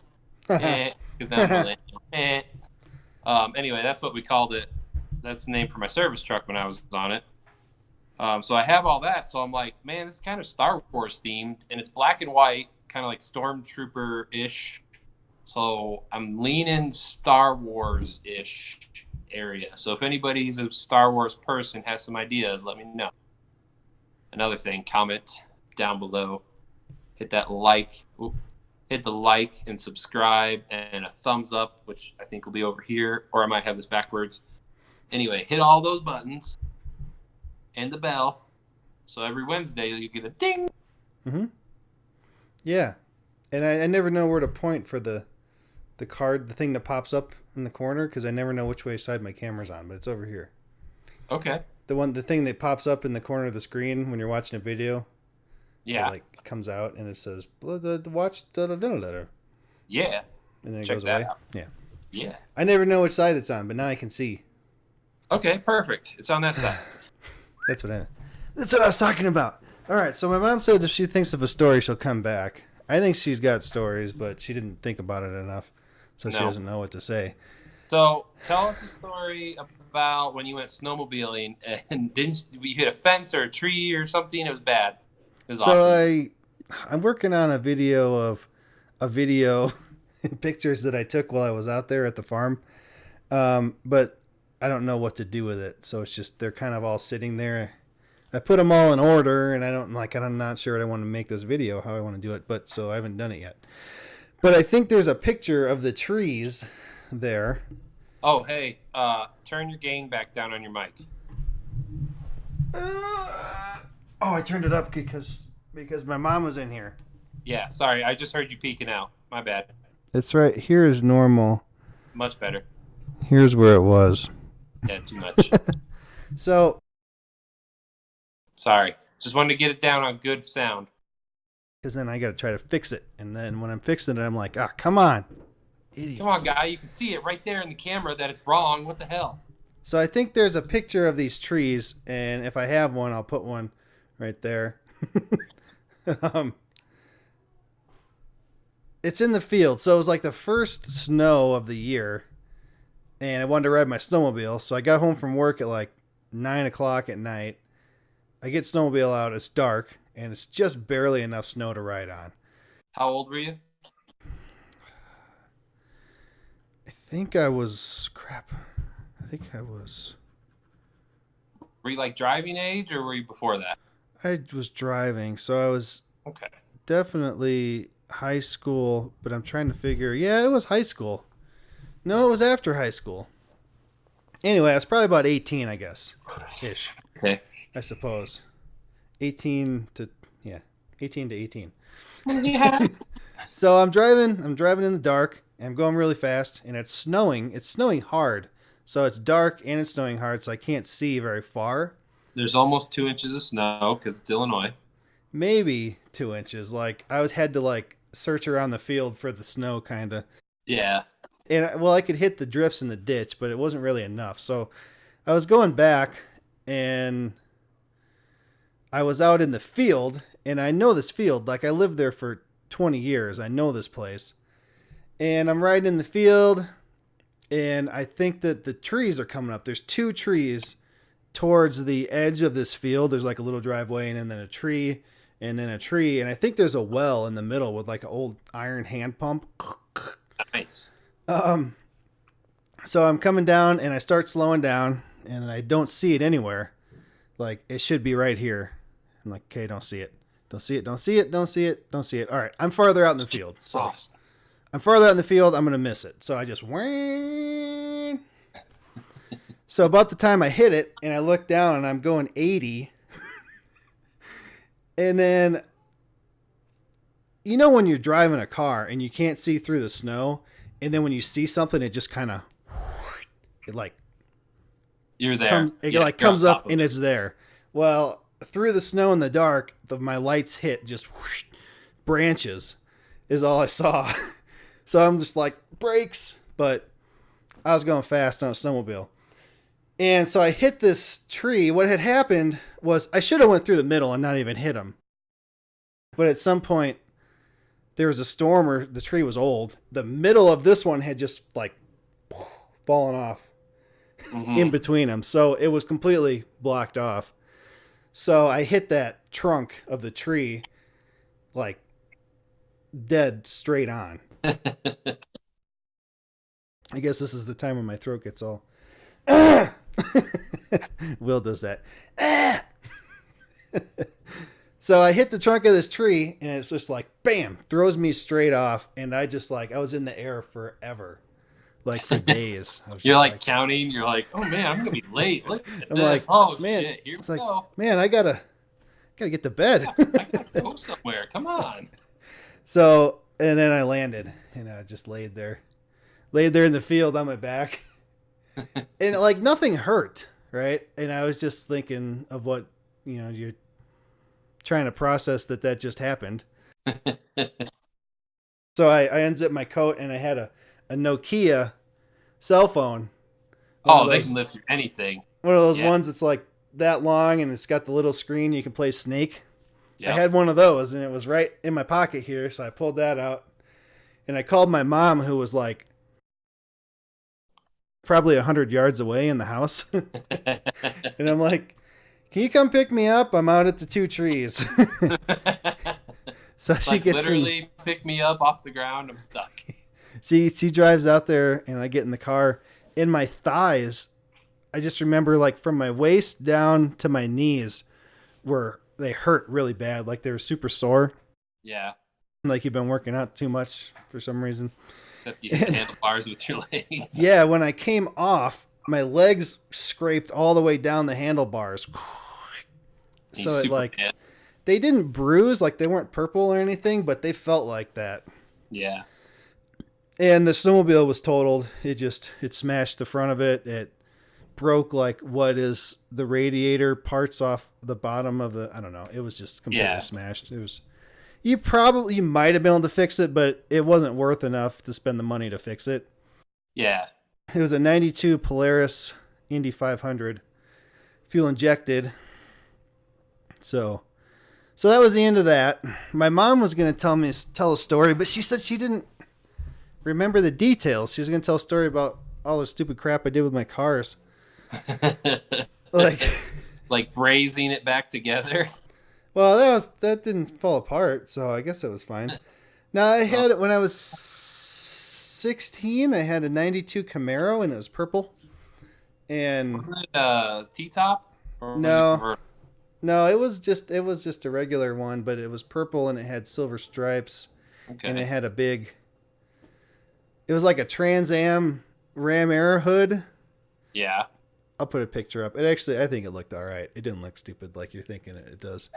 Anyway, that's what we called it. That's the name for my service truck when I was on it. So I have all that. So I'm like, man, this is kind of Star Wars themed. And it's black and white, kind of like Stormtrooper-ish. So I'm leaning Star Wars-ish area. So if anybody's a Star Wars person, has some ideas, let me know. Another thing, comment down below. Hit that like. Hit the like and subscribe and a thumbs up, which I think will be over here. Or I might have this backwards. Anyway, hit all those buttons and the bell. So every Wednesday you get a ding. Mm-hmm. Yeah. And I never know where to point for the card, the thing that pops up in the corner, because I never know which way side my camera's on, but it's over here. Okay. The thing that pops up in the corner of the screen when you're watching a video. Yeah. It like comes out and it says watch letter. Yeah. And then it Check goes that away. out. Yeah. Yeah. I never know which side it's on, but now I can see. Okay, perfect. It's on that side. That's what I was talking about. All right, so my mom said if she thinks of a story, she'll come back. I think she's got stories, but she didn't think about it enough, so she doesn't know what to say. So tell us a story about when you went snowmobiling and you hit a fence or a tree or something. It was bad. It was awesome. I'm working on a video pictures that I took while I was out there at the farm, but I don't know what to do with it. So it's just they're kind of all sitting there. I put them all in order, and I'm not sure I want to make this video how I want to do it, but so I haven't done it yet. But I think there's a picture of the trees there. Oh, hey, turn your gain back down on your mic. I turned it up because my mom was in here. Yeah, sorry, I just heard you peeking out. My bad. It's right here is normal. Much better. Here's where it was. Yeah, too much. So, Sorry. Just wanted to get it down on good sound. because then I got to try to fix it. And then when I'm fixing it, I'm like, come on. Idiot. Come on, guy. You can see it right there in the camera that it's wrong. What the hell? So I think there's a picture of these trees, and if I have one, I'll put one right there. It's in the field, so it was like the first snow of the year, and I wanted to ride my snowmobile, so I got home from work at like 9 o'clock at night. I get snowmobile out, it's dark, and it's just barely enough snow to ride on. How old were you? I think I was Were you like driving age or were you before that? I was driving, so I was Okay. definitely high school, but I'm trying to figure. Yeah, it was high school. No, it was after high school. Anyway, I was probably about 18, I guess, ish. Okay. I suppose. 18 to 18. Yeah. So I'm driving in the dark, and I'm going really fast, and it's snowing. It's snowing hard. So it's dark and it's snowing hard, so I can't see very far. There's almost 2 inches of snow because it's Illinois. Maybe 2 inches. Like I had to search around the field for the snow, kind of. Yeah. And well, I could hit the drifts in the ditch, but it wasn't really enough. So I was going back, and I was out in the field, and I know this field. Like I lived there for 20 years. I know this place. And I'm riding in the field, and I think that the trees are coming up. There's 2 trees towards the edge of this field. There's like a little driveway, and then a tree, and then a tree. And I think there's a well in the middle with like an old iron hand pump. Nice. So I'm coming down, and I start slowing down, and I don't see it anywhere. Like it should be right here. I'm like, okay, don't see it. Don't see it. Don't see it. Don't see it. Don't see it. All right. I'm farther out in the field. So Lost. I'm farther out in the field. I'm going to miss it. So I just whang. So about the time I hit it, and I look down, and I'm going 80. And then, you know when you're driving a car and you can't see through the snow, and then when you see something, it just kind of, You're there. Comes up and it's there. Well, through the snow in the dark, my lights hit just whoosh, branches is all I saw. So I'm just like, brakes, but I was going fast on a snowmobile. And so I hit this tree. What had happened was I should have went through the middle and not even hit him. But at some point, there was a storm, or the tree was old. The middle of this one had just fallen off in between them. So it was completely blocked off. So I hit that trunk of the tree like dead straight on. I guess this is the time when my throat gets all... Will does that. So I hit the trunk of this tree, and it's just like, bam, throws me straight off. And I just I was in the air forever. Like for days. You're like counting. You're like, oh man, I'm going to be late. Look at I'm this. like, oh man, shit, here it's we like, go. man, I gotta get to bed. I got to go somewhere. Come on. So, and then I landed, and I just laid there in the field on my back. And nothing hurt, right? And I was just thinking of what, you're trying to process that just happened. So I unzipped my coat, and I had a Nokia cell phone. They can live through anything. One of those ones that's like that long, and it's got the little screen you can play Snake. Yep. I had one of those, and it was right in my pocket here, so I pulled that out, and I called my mom, who was like probably 100 yards away in the house. And I'm like, can you come pick me up? I'm out at the 2 trees. So she gets literally pick me up off the ground. I'm stuck. She drives out there, and I get in the car. In my thighs, I just remember from my waist down to my knees they hurt really bad. Like they were super sore. Yeah. Like you've been working out too much for some reason. Except you hit the handlebars with your legs. Yeah, when I came off, my legs scraped all the way down the handlebars. So it like mad. they didn't bruise, like they weren't purple or anything, but they felt like that. Yeah. And the snowmobile was totaled. It smashed the front of it. It broke like what is the radiator parts off the bottom of the, I don't know. It was just completely smashed. It was, you might have been able to fix it, but it wasn't worth enough to spend the money to fix it. Yeah. It was a 92 Polaris Indy 500, fuel injected. So that was the end of that. My mom was going to tell a story, but she said she didn't remember the details. She was going to tell a story about all the stupid crap I did with my cars. Like brazing it back together. Well, that didn't fall apart, so I guess it was fine. Now I had when I was 16, I had a 92 Camaro and it was purple. And was it T-top? Or no, it was just a regular one, but it was purple and it had silver stripes. Okay. And it had it was like a Trans Am Ram Air hood. Yeah. I'll put a picture up. I think it looked all right. It didn't look stupid like you're thinking it does.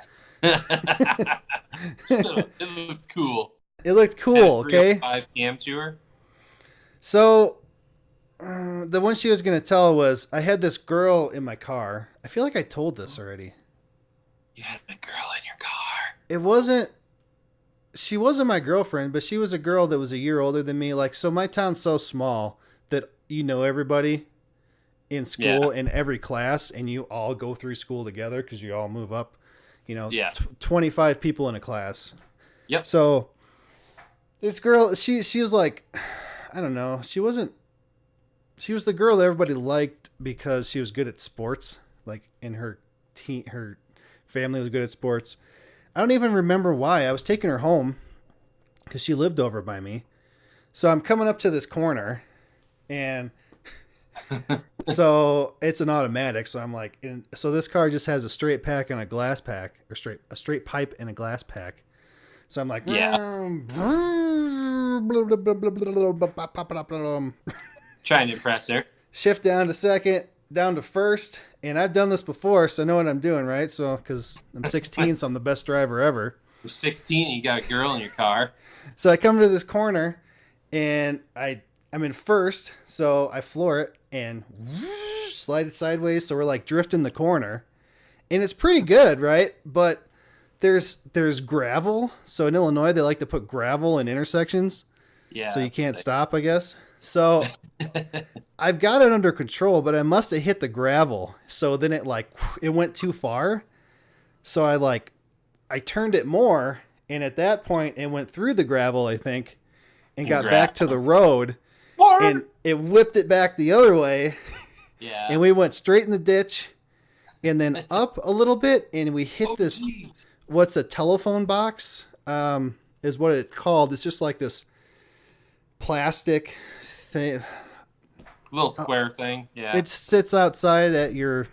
It looked cool. It looked cool, okay? 5 cam tour. So, the one she was going to tell was, I had this girl in my car. I feel like I told this already. You had the girl in your car. She wasn't my girlfriend, but she was a girl that was a year older than me. Like, so my town's so small that you know everybody in school in every class, and you all go through school together because you all move up, 25 people in a class. Yep. So this girl, she was like, I don't know. She was the girl that everybody liked because she was good at sports. Like in her family was good at sports. I don't even remember why. I was taking her home because she lived over by me. So I'm coming up to this corner and so it's an automatic. So I'm like, so this car just has a straight pack and a glass pack, or a straight pipe and a glass pack. So I'm like, trying to impress her. Shift down to second, down to first. And I've done this before, so I know what I'm doing, right? So, because I'm 16, so I'm the best driver ever. You're 16 and you got a girl in your car. So I come to this corner, and I'm in first, so I floor it and slide it sideways, so we're like drifting the corner. And it's pretty good, right? But there's gravel. So in Illinois, they like to put gravel in intersections. Yeah. So you can't stop, I guess. So I've got it under control, but I must have hit the gravel. So then it went too far. So I turned it more. And at that point, it went through the gravel, I think, and got back to the road. What? And it whipped it back the other way. Yeah. And we went straight in the ditch and then up a little bit. And we hit this, what's a telephone box, is what it's called. It's just like this plastic thing. Little square thing. Yeah. It sits outside at your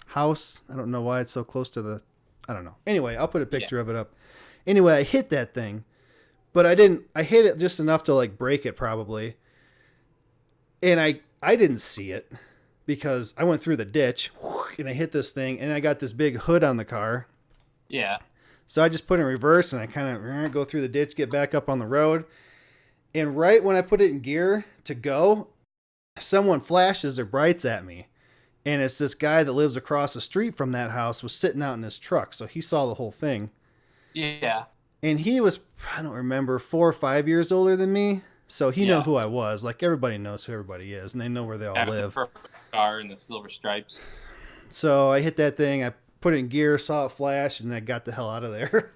house. I don't know why it's so close to I don't know. Anyway, I'll put a picture of it up. Anyway, I hit that thing, but I hit it just enough to like break it probably. And I didn't see it because I went through the ditch and I hit this thing and I got this big hood on the car. Yeah. So I just put it in reverse and I kind of go through the ditch, get back up on the road. And right when I put it in gear to go, someone flashes their brights at me. And it's this guy that lives across the street from that house was sitting out in his truck. So he saw the whole thing. Yeah. And he was, I don't remember, 4 or 5 years older than me. So he knew who I was. Like everybody knows who everybody is and they know where they all live. The purple car and the silver stripes. So I hit that thing. I put it in gear, saw it flash, and I got the hell out of there.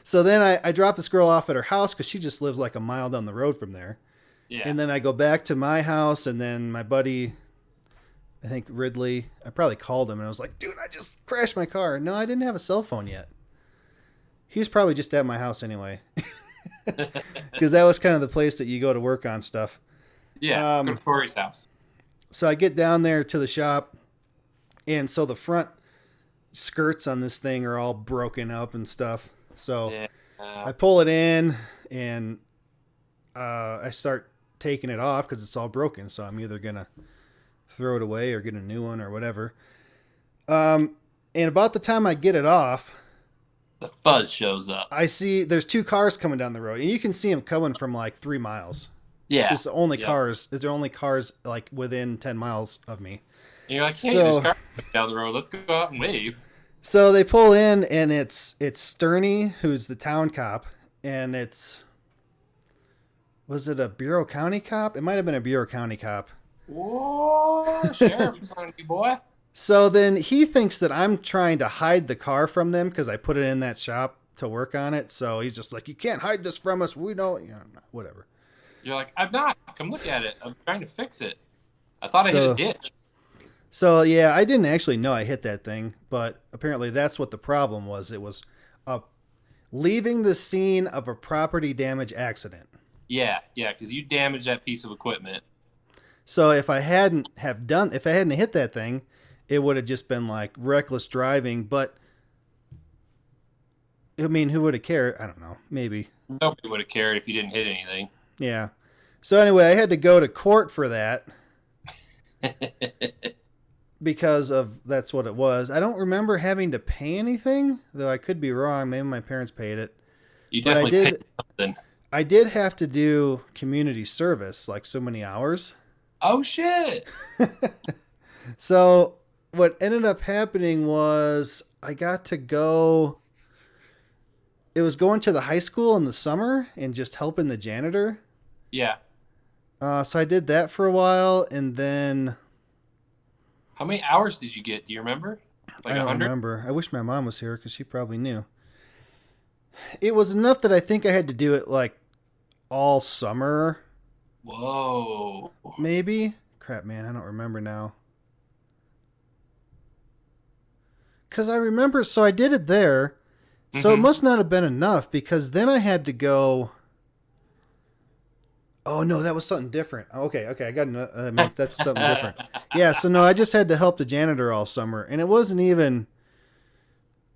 So then I dropped this girl off at her house because she just lives like a mile down the road from there. Yeah. And then I go back to my house, and then my buddy, I think Ridley, I probably called him, and I was like, dude, I just crashed my car. No, I didn't have a cell phone yet. He was probably just at my house anyway. Because that was kind of the place that you go to work on stuff. Yeah, go to Cory's house. So I get down there to the shop, and so the front skirts on this thing are all broken up and stuff. So I pull it in, and I start taking it off because it's all broken. So I'm either gonna throw it away or get a new one or whatever. And about the time I get it off, the fuzz shows up. I see there's two cars coming down the road, and you can see them coming from like 3 miles. Yeah, it's the only cars. It's the only cars like within 10 miles of me. And you're like, hey, there's cars down the road. Let's go out and wave. So they pull in, and it's Sterney, who's the town cop, and was it a Bureau County cop? It might have been a Bureau County cop. Whoa, sheriff's on you, boy. So then he thinks that I'm trying to hide the car from them because I put it in that shop to work on it. So he's just like, you can't hide this from us. We know, whatever. You're like, I'm not. Come look at it. I'm trying to fix it. I thought I hit a ditch. So, yeah, I didn't actually know I hit that thing, but apparently that's what the problem was. It was leaving the scene of a property damage accident. Yeah, because you damaged that piece of equipment. So if I hadn't hit that thing, it would have just been like reckless driving. But I mean, who would have cared? I don't know. Maybe nobody would have cared if you didn't hit anything. Yeah. So anyway, I had to go to court for that. Because that's what it was. I don't remember having to pay anything, though I could be wrong. Maybe my parents paid it. You definitely paid something. I did have to do community service, like so many hours. Oh, shit. So what ended up happening was I got to go. It was going to the high school in the summer and just helping the janitor. Yeah. So I did that for a while, and then... How many hours did you get? Do you remember? Like I don't 100? remember. I wish my mom was here because she probably knew. It was enough that I think I had to do it like all summer. Whoa. Maybe? Crap, man. I don't remember now. Because I remember, so I did it there. So it must not have been enough because then I had to go... Oh, no, that was something different. Okay, I got that's something different. Yeah, so no, I just had to help the janitor all summer, and it wasn't even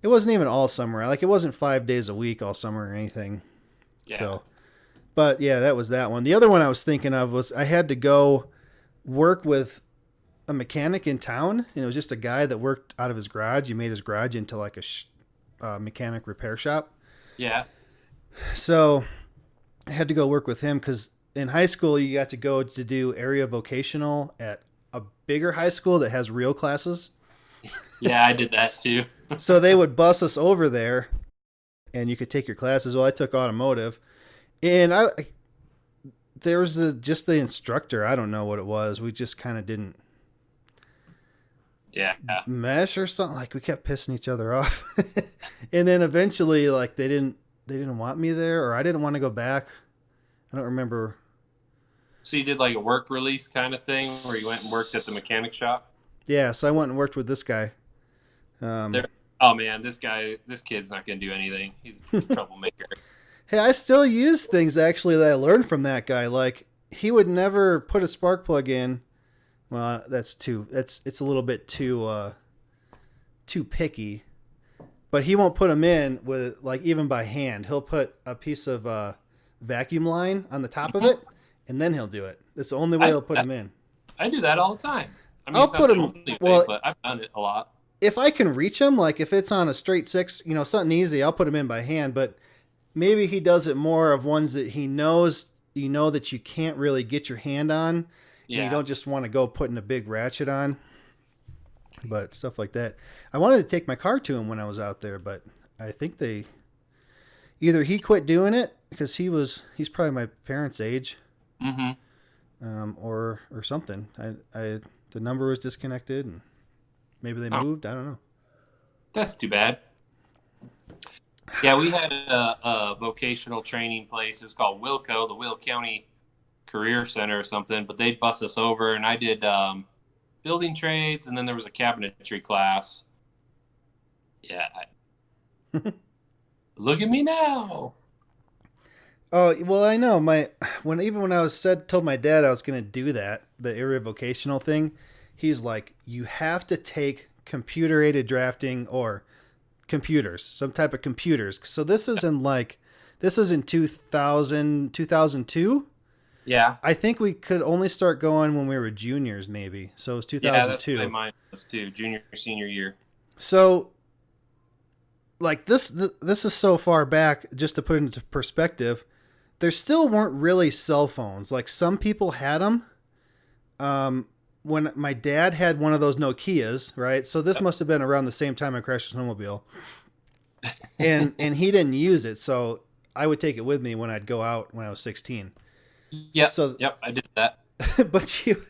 all summer. Like, it wasn't 5 days a week all summer or anything. Yeah. So, but yeah, that was that one. The other one I was thinking of was I had to go work with a mechanic in town, and it was just a guy that worked out of his garage. He made his garage into like a mechanic repair shop. Yeah. So I had to go work with him because in high school, you got to go to do area vocational at a bigger high school that has real classes. Yeah, I did that too. So they would bus us over there, and you could take your classes. Well, I took automotive, and there was just the instructor. I don't know what it was. We just kind of didn't mesh or something. Like, we kept pissing each other off. And then eventually, like, they didn't want me there, or I didn't want to go back. I don't remember. So you did like a work release kind of thing where you went and worked at the mechanic shop? Yeah, so I went and worked with this guy. Oh man, this kid's not going to do anything. He's a troublemaker. Hey, I still use things actually that I learned from that guy. Like, he would never put a spark plug in. Well, it's a little bit too picky. But he won't put them in with, like, even by hand. He'll put a piece of vacuum line on the top of it, and then he'll do it. That's the only way he'll put them in. I do that all the time. I mean, I'll put them. Well, but I've done it a lot. If I can reach them, like if it's on a straight 6, something easy, I'll put them in by hand. But maybe he does it more of ones that he knows, that you can't really get your hand on. Yeah. You don't just want to go putting a big ratchet on. But stuff like that. I wanted to take my car to him when I was out there, but I think either he quit doing it because he's probably my parents' age, or something. The number was disconnected, and maybe they moved. I don't know. That's too bad. Yeah, we had a vocational training place. It was called Wilco, the Will County Career Center or something. But they'd bus us over, and I did building trades, and then there was a cabinetry class. Yeah. Look at me now. Oh, well, I know. When I told my dad I was going to do that, the area vocational thing, he's like, you have to take computer-aided drafting or computers, some type of computers. So this is in 2000, 2002. Yeah. I think we could only start going when we were juniors, maybe. So it was Yeah, that's what 2002. mine was too. Junior, senior year. So like this is so far back. Just to put it into perspective, there still weren't really cell phones. Like some people had them. When my dad had one of those Nokias, right? So this must have been around the same time I crashed his snowmobile, and he didn't use it. So I would take it with me when I'd go out when I was 16. Yep. So, Yep. I did that. but you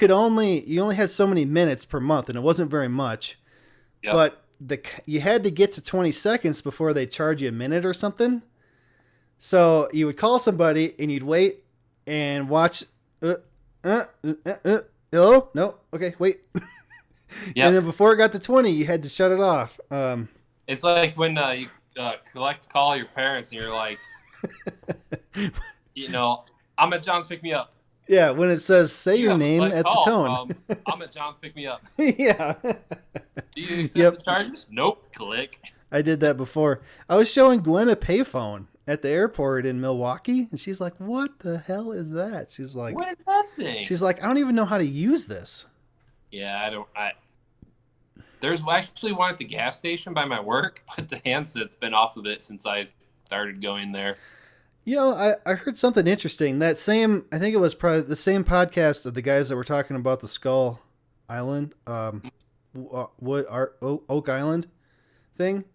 only had so many minutes per month, and it wasn't very much. Yep. But you had to get to 20 seconds before they charge you a minute or something. So you would call somebody and you'd wait and watch. Hello? No. Okay. Wait. Yep. And then before it got to 20, you had to shut it off. It's like when you call your parents and you're like, I'm at John's, pick me up. Yeah, when it says say your name at the tone. I'm at John's, pick me up. Yeah. Do you accept the charges? Nope. Click. I did that before. I was showing Gwen a payphone at the airport in Milwaukee, and she's like, "What the hell is that?" She's like, "What is that thing?" She's like, "I don't even know how to use this." Yeah, there's actually one at the gas station by my work, but the handset's been off of it since I started going there. I heard something interesting. I think it was probably the same podcast of the guys that were talking about the Skull Island, Oak Island thing.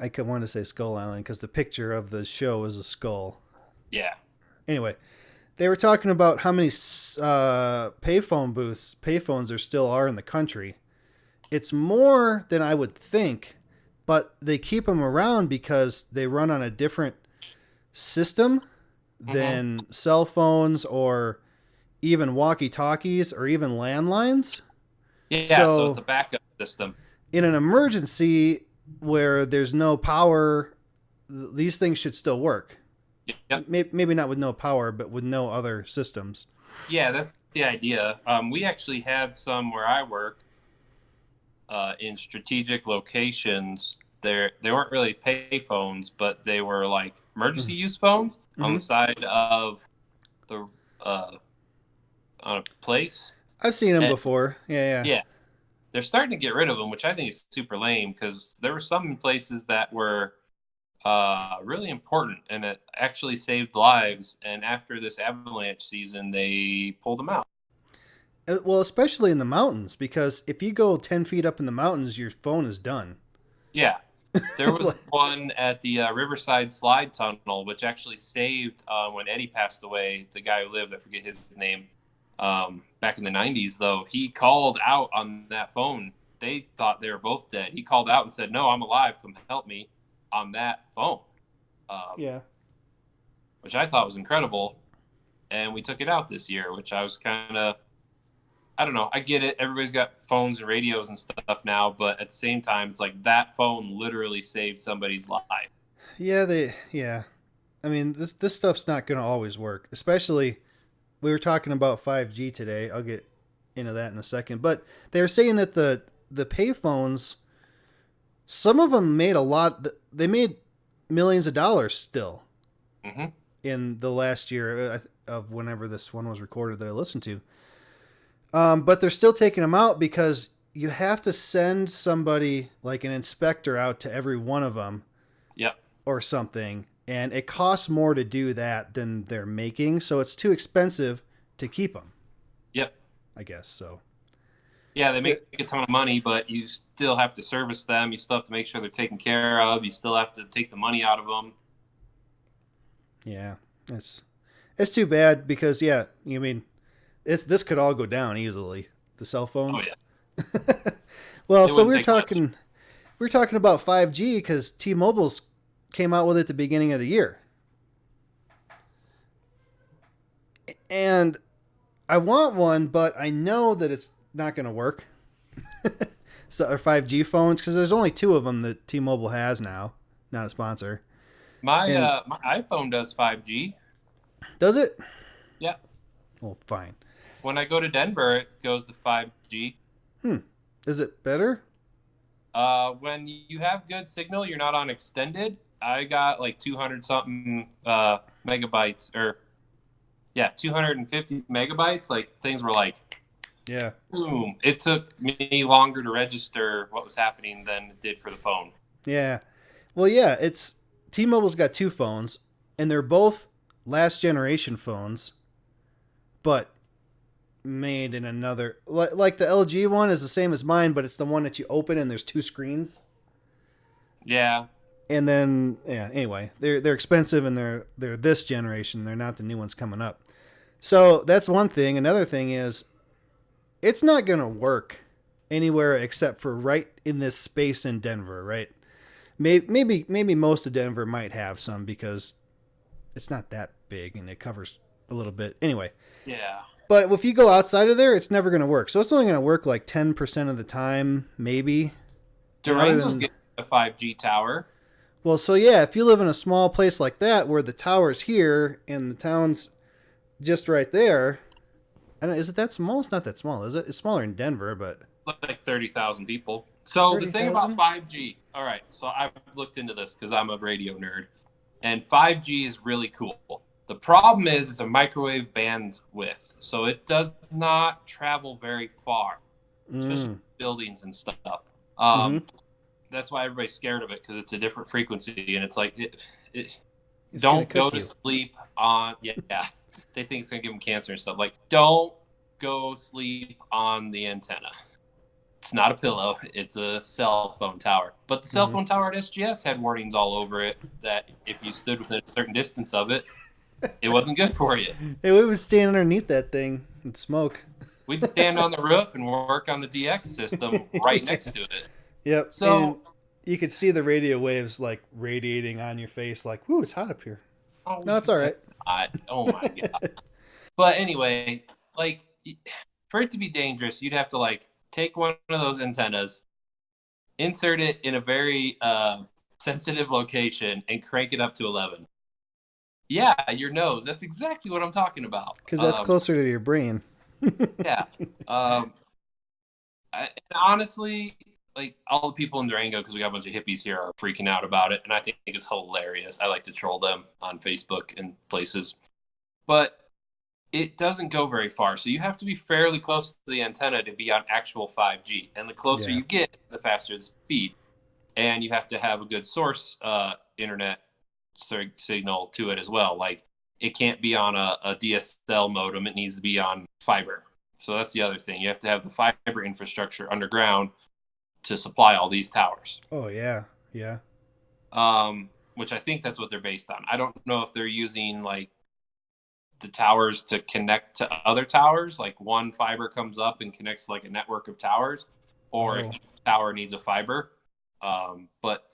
I could want to say Skull Island because the picture of the show is a skull. Yeah. Anyway, they were talking about how many payphones there still are in the country. It's more than I would think, but they keep them around because they run on a different system than cell phones or even walkie-talkies or even landlines. Yeah, so it's a backup system. In an emergency where there's no power, these things should still work. Yep. Maybe not with no power, but with no other systems. Yeah, that's the idea. We actually had some where I work in strategic locations. They weren't really pay phones, but they were like emergency use phones on the side of the on a place. I've seen them before. Yeah. Yeah. They're starting to get rid of them, which I think is super lame because there were some places that were really important and it actually saved lives. And after this avalanche season, they pulled them out. Well, especially in the mountains, because if you go 10 feet up in the mountains, your phone is done. Yeah. There was one at the Riverside Slide Tunnel, which actually saved when Eddie passed away, the guy who lived, I forget his name. Back in the 90s, though, he called out on that phone. They thought they were both dead. He called out and said, "No, I'm alive. Come help me," on that phone. Yeah. Which I thought was incredible. And we took it out this year, which I was kind of, I don't know. I get it. Everybody's got phones and radios and stuff now, but at the same time, it's like that phone literally saved somebody's life. Yeah. I mean, this stuff's not going to always work, especially. We were talking about 5G today. I'll get into that in a second. But they were saying that the payphones, some of them made they made millions of dollars still in the last year of whenever this one was recorded that I listened to. But they're still taking them out because you have to send somebody like an inspector out to every one of them. Yep. Or something. And it costs more to do that than they're making, so it's too expensive to keep them. Yep. I guess so. Yeah, they make a ton of money, but you still have to service them. You still have to make sure they're taken care of. You still have to take the money out of them. Yeah, it's too bad because this could all go down easily. The cell phones. Oh yeah. Well, so we were talking about 5G because T-Mobile's came out with it at the beginning of the year. And I want one, but I know that it's not going to work. So, or 5G phones, because there's only 2 of them that T-Mobile has now. Not a sponsor. My iPhone does 5G. Does it? Yeah. Well, fine. When I go to Denver, it goes to 5G. Is it better? When you have good signal, you're not on extended. I got like 200 something megabytes or Yeah, 250 megabytes. Like things were like, Yeah. boom. It took me longer to register what was happening than it did for the phone. Yeah. Well, yeah, it's T-Mobile's got two phones, and they're both last generation phones, but made in another. Like the LG one is the same as mine, but it's the one that you open and there's two screens. Yeah. And then yeah, anyway, they're expensive and they're this generation. They're not the new ones coming up. So that's one thing. Another thing is it's not gonna work anywhere except for right in this space in Denver, right? Maybe most of Denver might have some because it's not that big and it covers a little bit. Anyway, Yeah. but if you go outside of there, it's never going to work. So it's only going to work like 10% of the time, maybe. Durango's getting a 5G tower. Well, so yeah, if you live in a small place like that where the tower's here and the town's just right there, I don't know, is it that small? It's not that small, is it? It's smaller in Denver, but Like 30,000 people. So the thing about 30,000? 5G, all right, so I've looked into this because I'm a radio nerd, and 5G is really cool. The problem is it's a microwave bandwidth, so it does not travel very far, especially buildings and stuff. Mm-hmm. That's why everybody's scared of it because it's a different frequency, and it's like, It's don't gonna go cook to you. sleep on, yeah, they think it's going to give them cancer and stuff. Like, don't go sleep on the antenna. It's not a pillow. It's a cell phone tower. But the cell Mm-hmm. phone tower at SGS had warnings all over it that if you stood within a certain distance of it, it wasn't good for you. Hey, we would stand underneath that thing and smoke. We'd stand on the roof and work on the DX system right next to it. Yep. And So, you could see the radio waves like radiating on your face, like, "Woo, it's hot up here." oh, No, it's all right. oh my God. But anyway, like, for it to be dangerous, you'd have to, like, take one of those antennas, insert it in a very sensitive location, and crank it up to 11. Yeah, your nose. That's exactly what I'm talking about. Because that's closer to your brain. Yeah. And honestly, like all the people in Durango, because we got a bunch of hippies here, are freaking out about it, and I think it's hilarious. I like to troll them on Facebook and places, but it doesn't go very far. So you have to be fairly close to the antenna to be on actual 5G, and the closer Yeah. you get, the faster the speed. And you have to have a good source internet signal to it as well. Like it can't be on a DSL modem; it needs to be on fiber. So that's the other thing. You have to have the fiber infrastructure underground to supply all these towers. Oh yeah, yeah. Which I think that's what they're based on. I don't know if they're using like the towers to connect to other towers, like one fiber comes up and connects to like a network of towers, or if each tower needs a fiber. But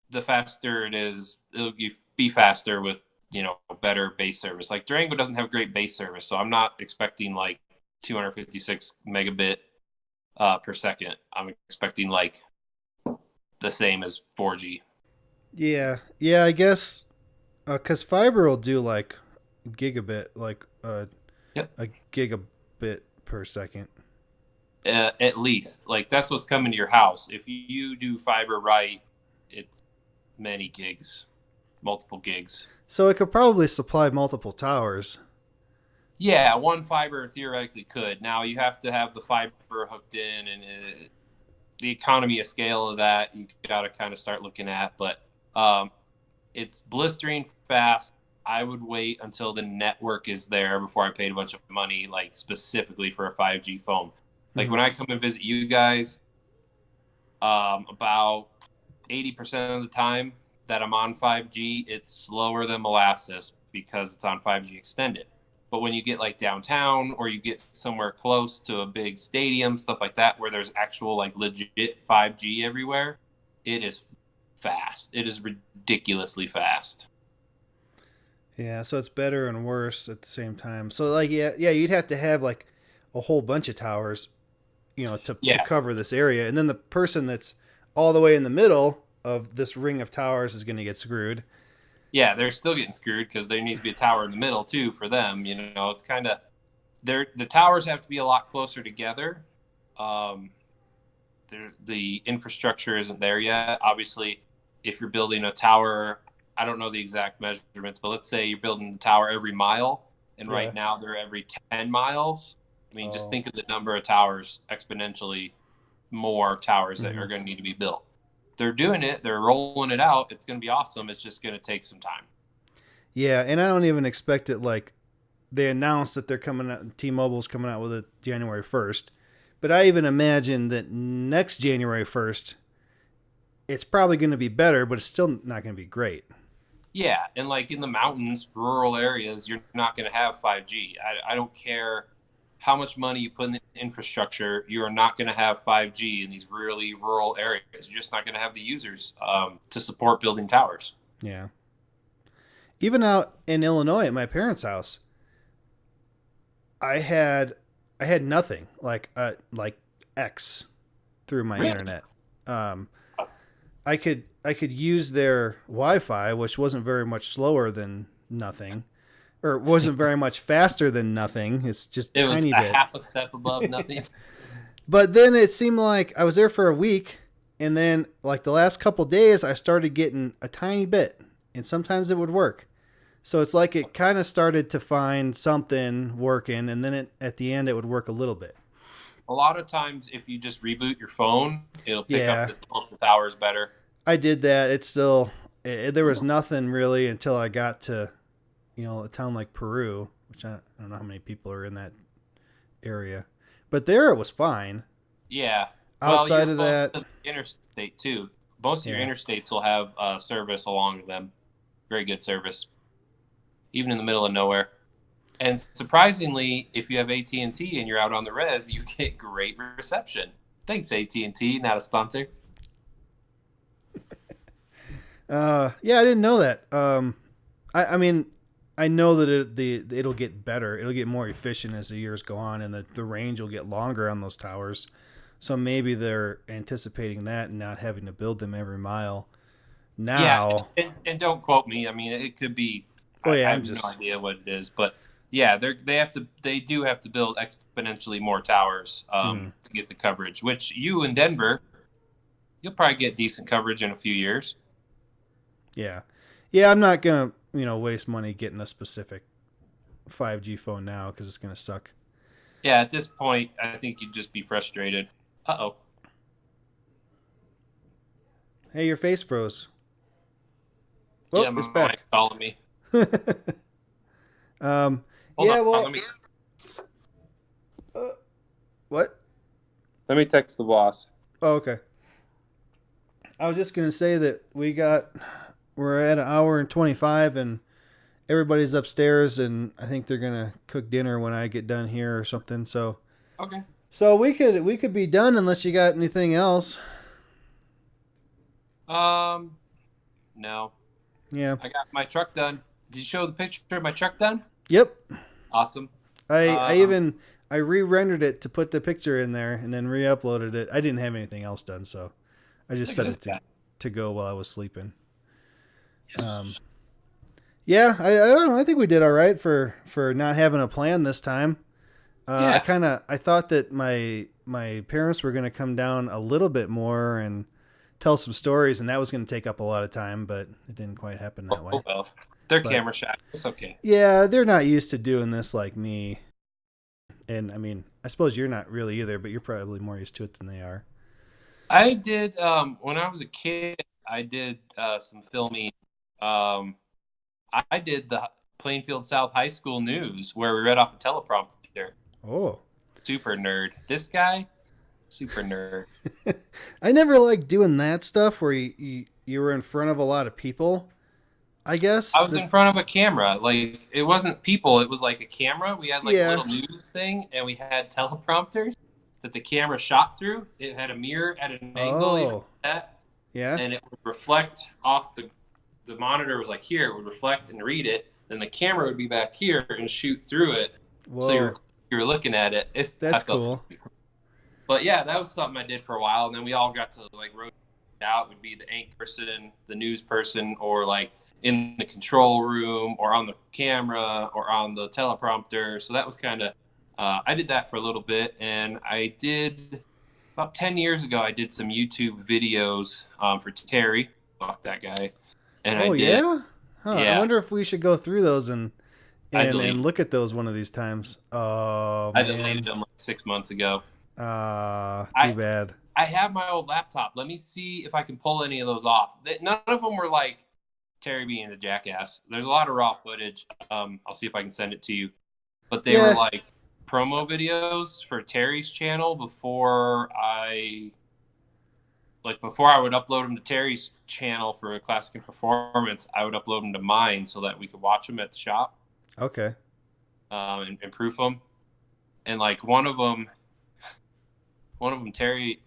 the faster it is, it'll be faster with better base service. Like Durango doesn't have great base service, so I'm not expecting like 256 megabit per second. I'm expecting like the same as 4G. Yeah, yeah. I guess because fiber will do like gigabit, like Yep. a gigabit per second. At least, like that's what's coming to your house. If you do fiber right, it's many gigs, multiple gigs. So it could probably supply multiple towers. Yeah, one fiber theoretically could. Now you have to have the fiber hooked in, and the economy of scale of that you got to kind of start looking at. But it's blistering fast. I would wait until the network is there before I paid a bunch of money, like specifically for a 5G phone. Like when I come and visit you guys, about 80% of the time that I'm on 5G, it's slower than molasses because it's on 5G extended. But when you get like downtown or you get somewhere close to a big stadium, stuff like that, where there's actual like legit 5G everywhere, it is fast. It is ridiculously fast. Yeah, so it's better and worse at the same time. So like yeah, you'd have to have like a whole bunch of towers, to cover this area, and then the person that's all the way in the middle of this ring of towers is going to get screwed. Yeah, they're still getting screwed because there needs to be a tower in the middle too for them. It's kind of the towers have to be a lot closer together. The infrastructure isn't there yet. Obviously, if you're building a tower, I don't know the exact measurements, but let's say you're building the tower every mile. and Yeah. right now they're every 10 miles. I mean, just Oh. think of the number of towers, exponentially more towers that Mhm. are going to need to be built. They're doing it. They're rolling it out. It's going to be awesome. It's just going to take some time. Yeah, and I don't even expect it like they announced that they're coming out. T-Mobile's coming out with it January 1st, but I even imagine that next January 1st, it's probably going to be better, but it's still not going to be great. Yeah, and like in the mountains, rural areas, you're not going to have 5G. I don't care how much money you put in the infrastructure, you are not going to have 5G in these really rural areas. You're just not going to have the users to support building towers. Yeah. Even out in Illinois at my parents' house, I had I had nothing like X through my Really? internet. Um, I could use their Wi-Fi, which wasn't very much slower than nothing, or wasn't very much faster than nothing. It's just It was tiny a bit. half a step above nothing. But then it seemed like I was there for a week, and then like the last couple days, I started getting a tiny bit, and sometimes it would work. So it's like it kind of started to find something working, and then at the end it would work a little bit. A lot of times, if you just reboot your phone, it'll pick up Yeah, the towers better. I did that. It's still there was nothing really until I got to a town like Peru, which I don't know how many people are in that area, but there it was fine. Yeah. Well, you're Outside of close that, to the interstate too. Most of your yeah, interstates will have service along them. Very good service, even in the middle of nowhere. And surprisingly, if you have AT&T and you're out on the res, you get great reception. Thanks, AT&T. Not a sponsor. yeah, I didn't know that. I mean, I know that it'll get better. It'll get more efficient as the years go on, and the range will get longer on those towers. So maybe they're anticipating that and not having to build them every mile. Yeah, Now, and don't quote me. I mean, it could be. oh I yeah, I'm have no just idea what it is, but yeah, they do have to build exponentially more towers mhm. to get the coverage. Which you in Denver, you'll probably get decent coverage in a few years. Yeah, yeah. I'm not gonna waste money getting a specific 5G phone now because it's gonna suck. Yeah, at this point, I think you'd just be frustrated. Uh-oh. Hey, your face froze. Yeah, Oh, my it's wife's back. calling me. um, Hold yeah. on, Well, uh, what? let me text the boss. Oh, okay. I was just gonna say that we're at an hour and 25, and everybody's upstairs, and I think they're gonna cook dinner when I get done here or something. Okay. So we could be done unless you got anything else. No. Yeah. I got my truck done. Did you show the picture of my truck done? Yep. Awesome. I re-rendered it to put the picture in there and then re-uploaded it. I didn't have anything else done, so I just Look set at it this guy. to go while I was sleeping. Yes. Yeah, I don't know. I think we did all right for not having a plan this time. Yeah. I thought that my parents were going to come down a little bit more and tell some stories, and that was going to take up a lot of time, but it didn't quite happen that way. Oh, well. They're But camera shy. It's okay. yeah, they're not used to doing this like me. And I mean, I suppose you're not really either, but you're probably more used to it than they are. I did when I was a kid. I did some filming. I did the Plainfield South High School news where we read off a teleprompter. Oh. Super nerd. This guy, super nerd. I never liked doing that stuff where you were in front of a lot of people, I guess. I was in front of a camera. Like, it wasn't people. It was like a camera. We had like a Yeah. little news thing, and we had teleprompters that the camera shot through. It had a mirror at an angle, even Oh. that, Yeah. and it would reflect off the monitor was like here. It would reflect and read it. Then the camera would be back here and shoot through it. Whoa. So you were looking at it. That's I felt cool. But yeah, that was something I did for a while, and then we all got to like rotate out. Would be the anchor person, the news person, or like in the control room, or on the camera, or on the teleprompter. So that was kind of I did that for a little bit, and I did about 10 years ago. I did some YouTube videos for Terry. Fuck that guy. And Oh I did. yeah? Huh. I Yeah. wonder if we should go through those and I and deleted. look at those one of these times. Oh I deleted man. them like 6 months ago. Too I bad. I have my old laptop. Let me see if I can pull any of those off. None of them were like Terry being a jackass. There's a lot of raw footage. I'll see if I can send it to you. But they were Yeah. like promo videos for Terry's channel before I would upload them to Terry's channel for a Classic and Performance. I would upload them to mine so that we could watch them at the shop, Okay. and proof them. And like one of them, Terry.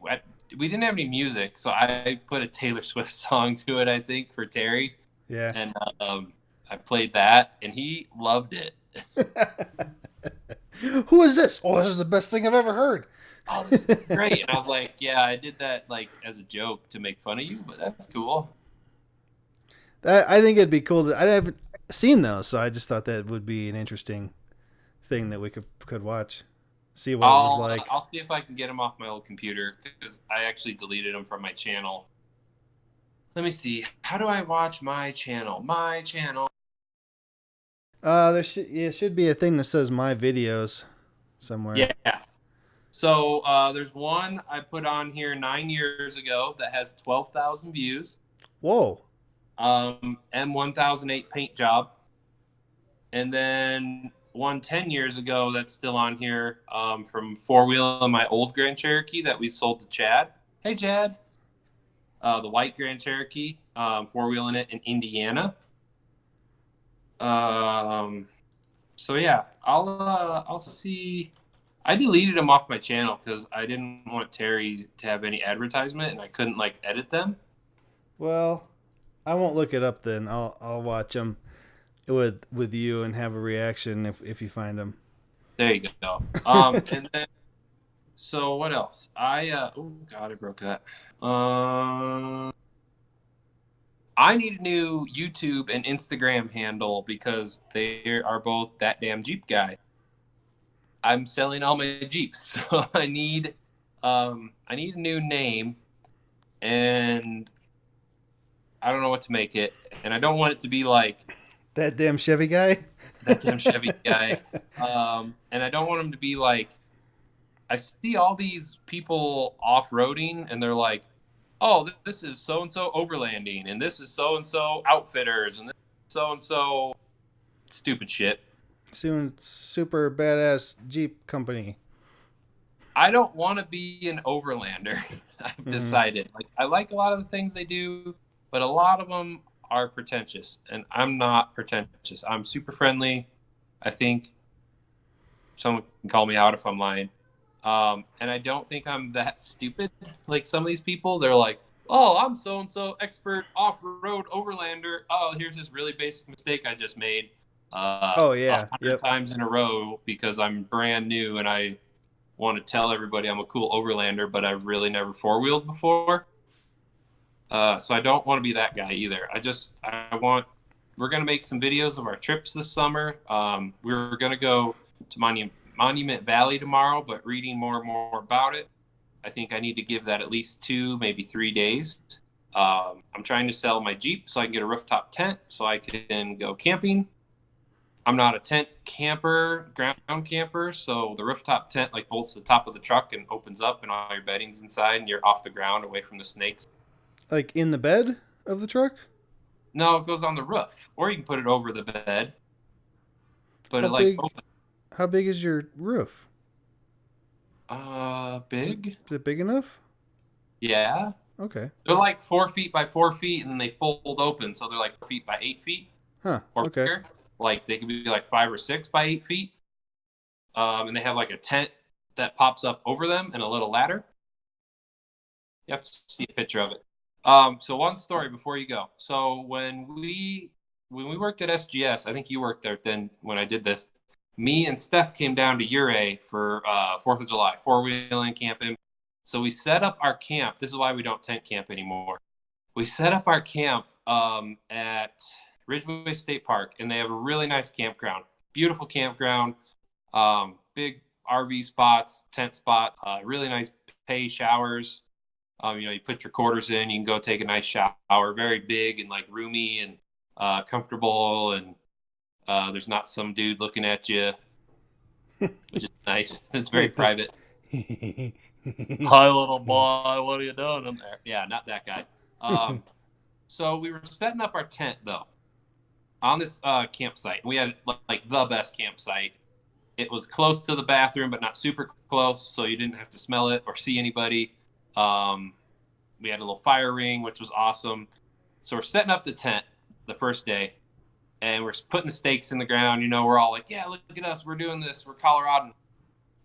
We didn't have any music, so I put a Taylor Swift song to it, I think, for Terry, Yeah. and I played that, and he loved it. Who is this? Oh, this is the best thing I've ever heard. Oh, this is great! And I was like, yeah, I did that like as a joke to make fun of you, but that's cool. I think it'd be cool. I haven't seen those, so I just thought that would be an interesting thing that we could watch, see what it was like. I'll see if I can get them off my old computer because I actually deleted them from my channel. Let me see. How do I watch my channel? My channel. There should be a thing that says my videos somewhere. Yeah. So there's one I put on here 9 years ago that has 12,000 views. Whoa. M1008 paint job. And then one 10 years ago that's still on here, from four-wheeling my old Grand Cherokee that we sold to Chad. Hey, Chad. The white Grand Cherokee, four-wheeling it in Indiana. So yeah, I'll see. I deleted them off my channel because I didn't want Terry to have any advertisement, and I couldn't like edit them. Well, I won't look it up then. I'll watch them with you and have a reaction if you find them. There you go. And then so what else? Oh god, I broke that. I need a new YouTube and Instagram handle because they are both that damn Jeep guy. I'm selling all my Jeeps, so I need a new name, and I don't know what to make it, and I don't want it to be like That damn Chevy guy. that damn Chevy guy, and I don't want him to be like. I see all these people off-roading, and they're like, "Oh, this is so and so overlanding, and this is so and so outfitters, and this is so and so stupid shit." Soon, super badass Jeep company. I don't want to be an overlander. I've decided. Like, I like a lot of the things they do, but a lot of them are pretentious, and I'm not pretentious. I'm super friendly. I think someone can call me out if I'm lying. And I don't think I'm that stupid. Like some of these people, they're like, "Oh, I'm so and so expert off-road overlander. Oh, here's this really basic mistake I just made. Oh yeah, 100 times in a row because I'm brand new and I want to tell everybody I'm a cool overlander, but I've really never four-wheeled before. So I don't want to be that guy either. We're going to make some videos of our trips this summer. We're going to go to Monument Valley tomorrow, but reading more and more about it, I think I need to give that at least 2, maybe 3 days. I'm trying to sell my Jeep so I can get a rooftop tent so I can go camping. I'm not a tent camper, ground camper, so the rooftop tent like bolts to the top of the truck and opens up and all your bedding's inside and you're off the ground away from the snakes. like in the bed of the truck. No, it goes on the roof, or you can put it over the bed. But How it like big? How big is your roof? big? Is it big enough? Yeah. Okay. They're like 4 feet by 4 feet, and then they fold open, so they're like 4 feet by 8 feet. Huh. Or Okay. bigger. Like they could be like 5 or 6 by 8 feet. And they have like a tent that pops up over them and a little ladder. You have to see a picture of it. So one story before you go. So when we worked at SGS, I think you worked there then when I did this. Me and Steph came down to Ouray for 4th of July, four-wheeling, camping. So we set up our camp. This is why we don't tent camp anymore. We set up our camp at Ridgeway State Park, and they have a really nice campground. Beautiful campground, big RV spots, tent spot, really nice pay showers. You put your quarters in, you can go take a nice shower. Very big and like roomy and comfortable, and There's not some dude looking at you, which is nice. It's very Like this. private. Hi, little boy. What are you doing in there? Yeah, not that guy. So we were setting up our tent, though, on this campsite. We had, like, the best campsite. It was close to the bathroom, but not super close, so you didn't have to smell it or see anybody. We had a little fire ring, which was awesome. So we're setting up the tent the first day, and we're putting the stakes in the ground. You know, we're all like, yeah, look at us. We're doing this. We're Coloradan.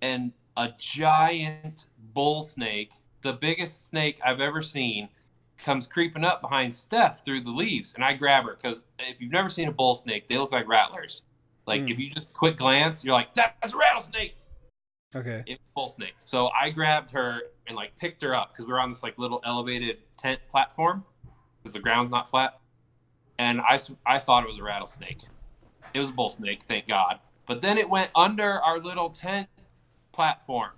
And a giant bull snake, the biggest snake I've ever seen, comes creeping up behind Steph through the leaves. And I grab her because if you've never seen a bull snake, they look like rattlers. Like, if you just quick glance, you're like, that's a rattlesnake. Okay. It's a bull snake. So I grabbed her and, like, picked her up because we were on this, like, little elevated tent platform because the ground's not flat. And I thought it was a rattlesnake. It was a bull snake, thank God. But then it went under our little tent platform.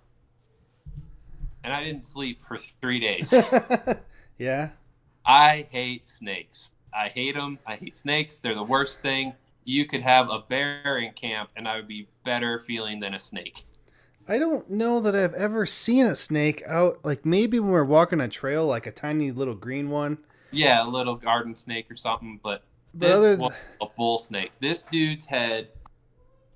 And I didn't sleep for 3 days. Yeah. I hate snakes. I hate them. I hate snakes. They're the worst thing. You could have a bear in camp, and I would be better feeling than a snake. I don't know that I've ever seen a snake out. Like, maybe when we're walking a trail, like a tiny little green one. Yeah, a little garden snake or something, but this was a bull snake. This dude's head,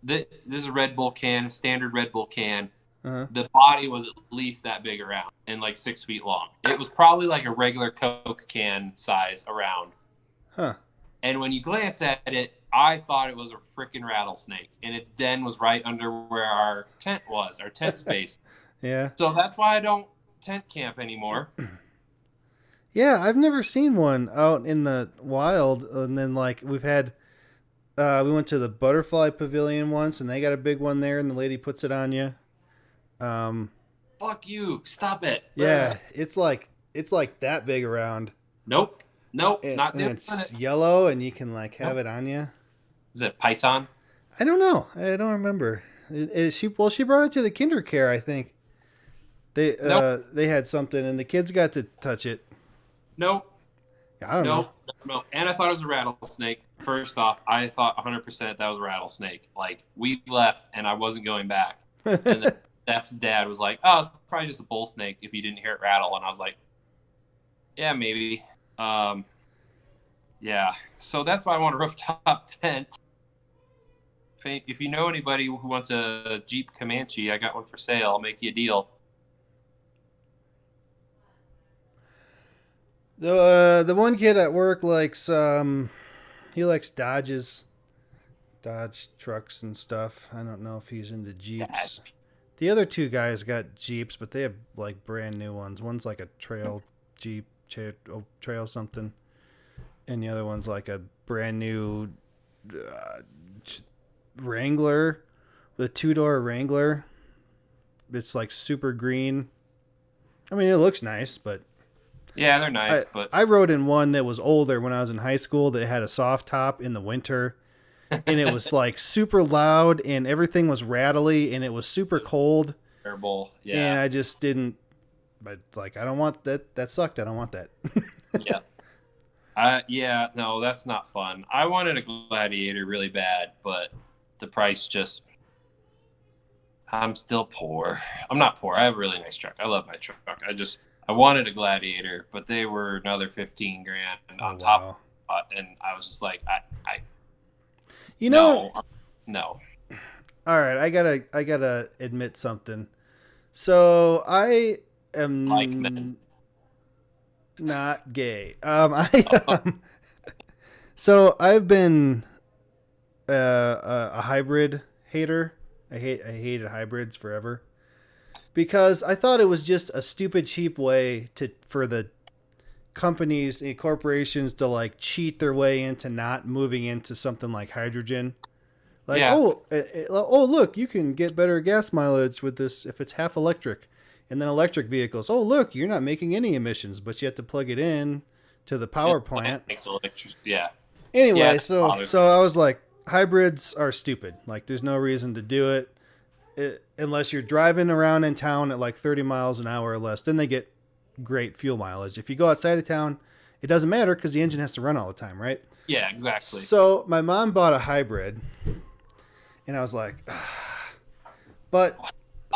this is a Red Bull can, a standard Red Bull can. The body was at least that big around and like 6 feet long. It was probably like a regular Coke can size around. Huh. And when you glance at it, I thought it was a freaking rattlesnake. And its den was right under where our tent was, our tent space. Yeah. So that's why I don't tent camp anymore. Yeah, I've never seen one out in the wild. And then, like, we've had, we went to the butterfly pavilion once, and they got a big one there, and the lady puts it on you. Fuck you! Stop it! Yeah, it's like that big around. Nope, not doing it's it. Yellow, and you can like have it on you. Is it Python? I don't know. I don't remember. She brought it to the kinder care. I think they had something, and the kids got to touch it. Nope. I don't know. No. And I thought it was a rattlesnake. First off, I thought 100% that was a rattlesnake. Like, we left, and I wasn't going back. And then Steph's dad was like, "Oh, it's probably just a bull snake if you didn't hear it rattle." And I was like, "Yeah, maybe." Yeah. So that's why I want a rooftop tent. If you know anybody who wants a Jeep Comanche, I got one for sale. I'll make you a deal. The one kid at work likes he likes Dodge trucks and stuff. I don't know if he's into Jeeps. The other two guys got Jeeps, but they have like brand new ones. One's like a trail Jeep, trail something, and the other one's like a brand new Wrangler, the 2-door Wrangler. It's like super green. I mean, it looks nice, but yeah, they're nice. But I rode in one that was older when I was in high school that had a soft top in the winter. And it was like super loud and everything was rattly and it was super cold. Terrible. Yeah. And I just didn't, but like, I don't want that. That sucked. I don't want that. Yeah. Yeah, no, that's not fun. I wanted a Gladiator really bad, but the price just, I'm still poor. I'm not poor. I have a really nice truck. I love my truck. I wanted a Gladiator, but they were another $15,000 on top of it. And I was just like, no. All right, I gotta admit something. So I am like men. Not gay. So I've been a hybrid hater. I hated hybrids forever because I thought it was just a stupid, cheap way for the companies and corporations to like cheat their way into not moving into something like hydrogen. Like, oh, look, you can get better gas mileage with this if it's half electric. And then electric vehicles. Oh, look, you're not making any emissions, but you have to plug it in to the power plant. Yeah. Anyway, so I was like, hybrids are stupid. Like, there's no reason to do it unless you're driving around in town at like 30 miles an hour or less. Then they get great fuel mileage. If you go outside of town it doesn't matter because the engine has to run all the time, right? Yeah, exactly. So my mom bought a hybrid, and I was like, but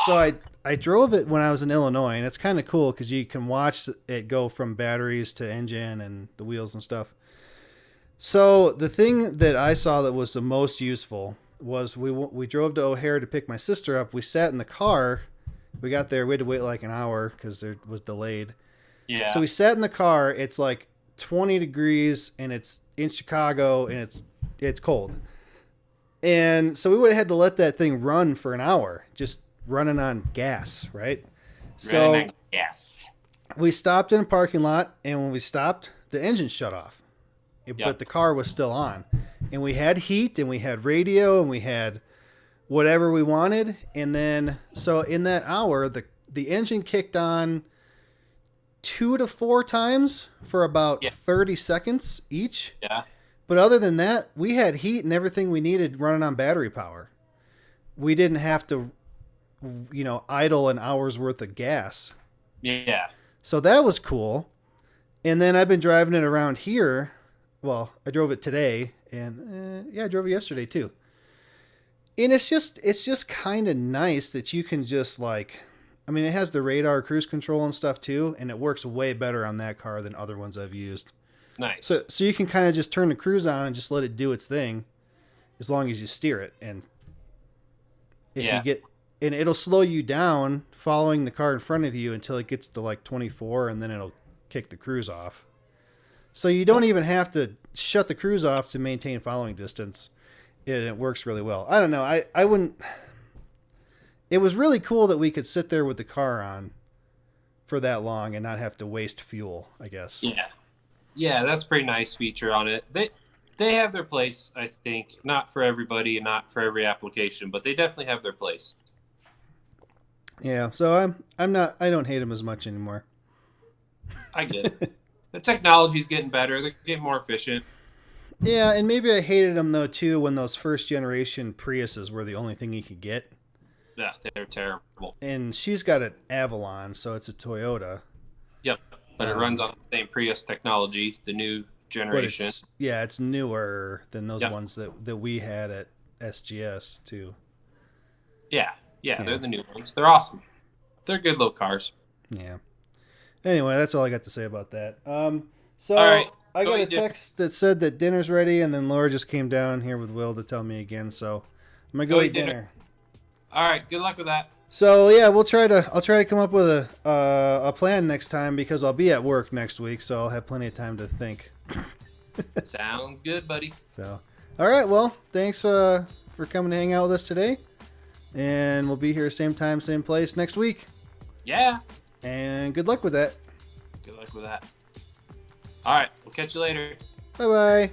so I drove it when I was in Illinois, and it's kind of cool because you can watch it go from batteries to engine and the wheels and stuff. So the thing that I saw that was the most useful was we drove to O'Hare to pick my sister up. We sat in the car. We got there. We had to wait like an hour because it was delayed. Yeah. So we sat in the car. It's like 20 degrees, and it's in Chicago, and it's cold. And so we would have had to let that thing run for an hour, just running on gas, right? So yes. We stopped in a parking lot, and when we stopped, the engine shut off. But the car was still on. And we had heat, and we had radio, and we had whatever we wanted. And then, so in that hour, the engine kicked on 2 to 4 times for about 30 seconds each. Yeah. But other than that, we had heat and everything we needed running on battery power. We didn't have to, idle an hour's worth of gas. Yeah. So that was cool. And then I've been driving it around here. Well, I drove it today, and I drove it yesterday too. And it's just kind of nice that you can just it has the radar cruise control and stuff too, and it works way better on that car than other ones I've used. Nice. So you can kind of just turn the cruise on and just let it do its thing, as long as you steer it, and and it'll slow you down following the car in front of you until it gets to like 24, and then it'll kick the cruise off. So you don't even have to shut the cruise off to maintain following distance. And it works really well. I don't know. I wouldn't. It was really cool that we could sit there with the car on for that long and not have to waste fuel, I guess. Yeah. Yeah, that's a pretty nice feature on it. They have their place, I think. Not for everybody and not for every application, but they definitely have their place. Yeah, so I don't hate them as much anymore. I get it. The technology's getting better. They're getting more efficient. Yeah, and maybe I hated them, though, too, when those first generation Priuses were the only thing you could get. Yeah, they're terrible. And she's got an Avalon, so it's a Toyota. Yep, but it runs on the same Prius technology, the new generation. But it's newer than those ones that we had at SGS, too. Yeah, they're the new ones. They're awesome. They're good little cars. Yeah. Anyway, that's all I got to say about that. So all right, I got a text that said that dinner's ready, and then Laura just came down here with Will to tell me again. So I'm gonna go eat dinner. All right, good luck with that. So yeah, I'll try to come up with a plan next time because I'll be at work next week, so I'll have plenty of time to think. Sounds good, buddy. So all right, well, thanks for coming to hang out with us today, and we'll be here same time, same place next week. Yeah. And good luck with that. Good luck with that. All right, we'll catch you later. Bye-bye.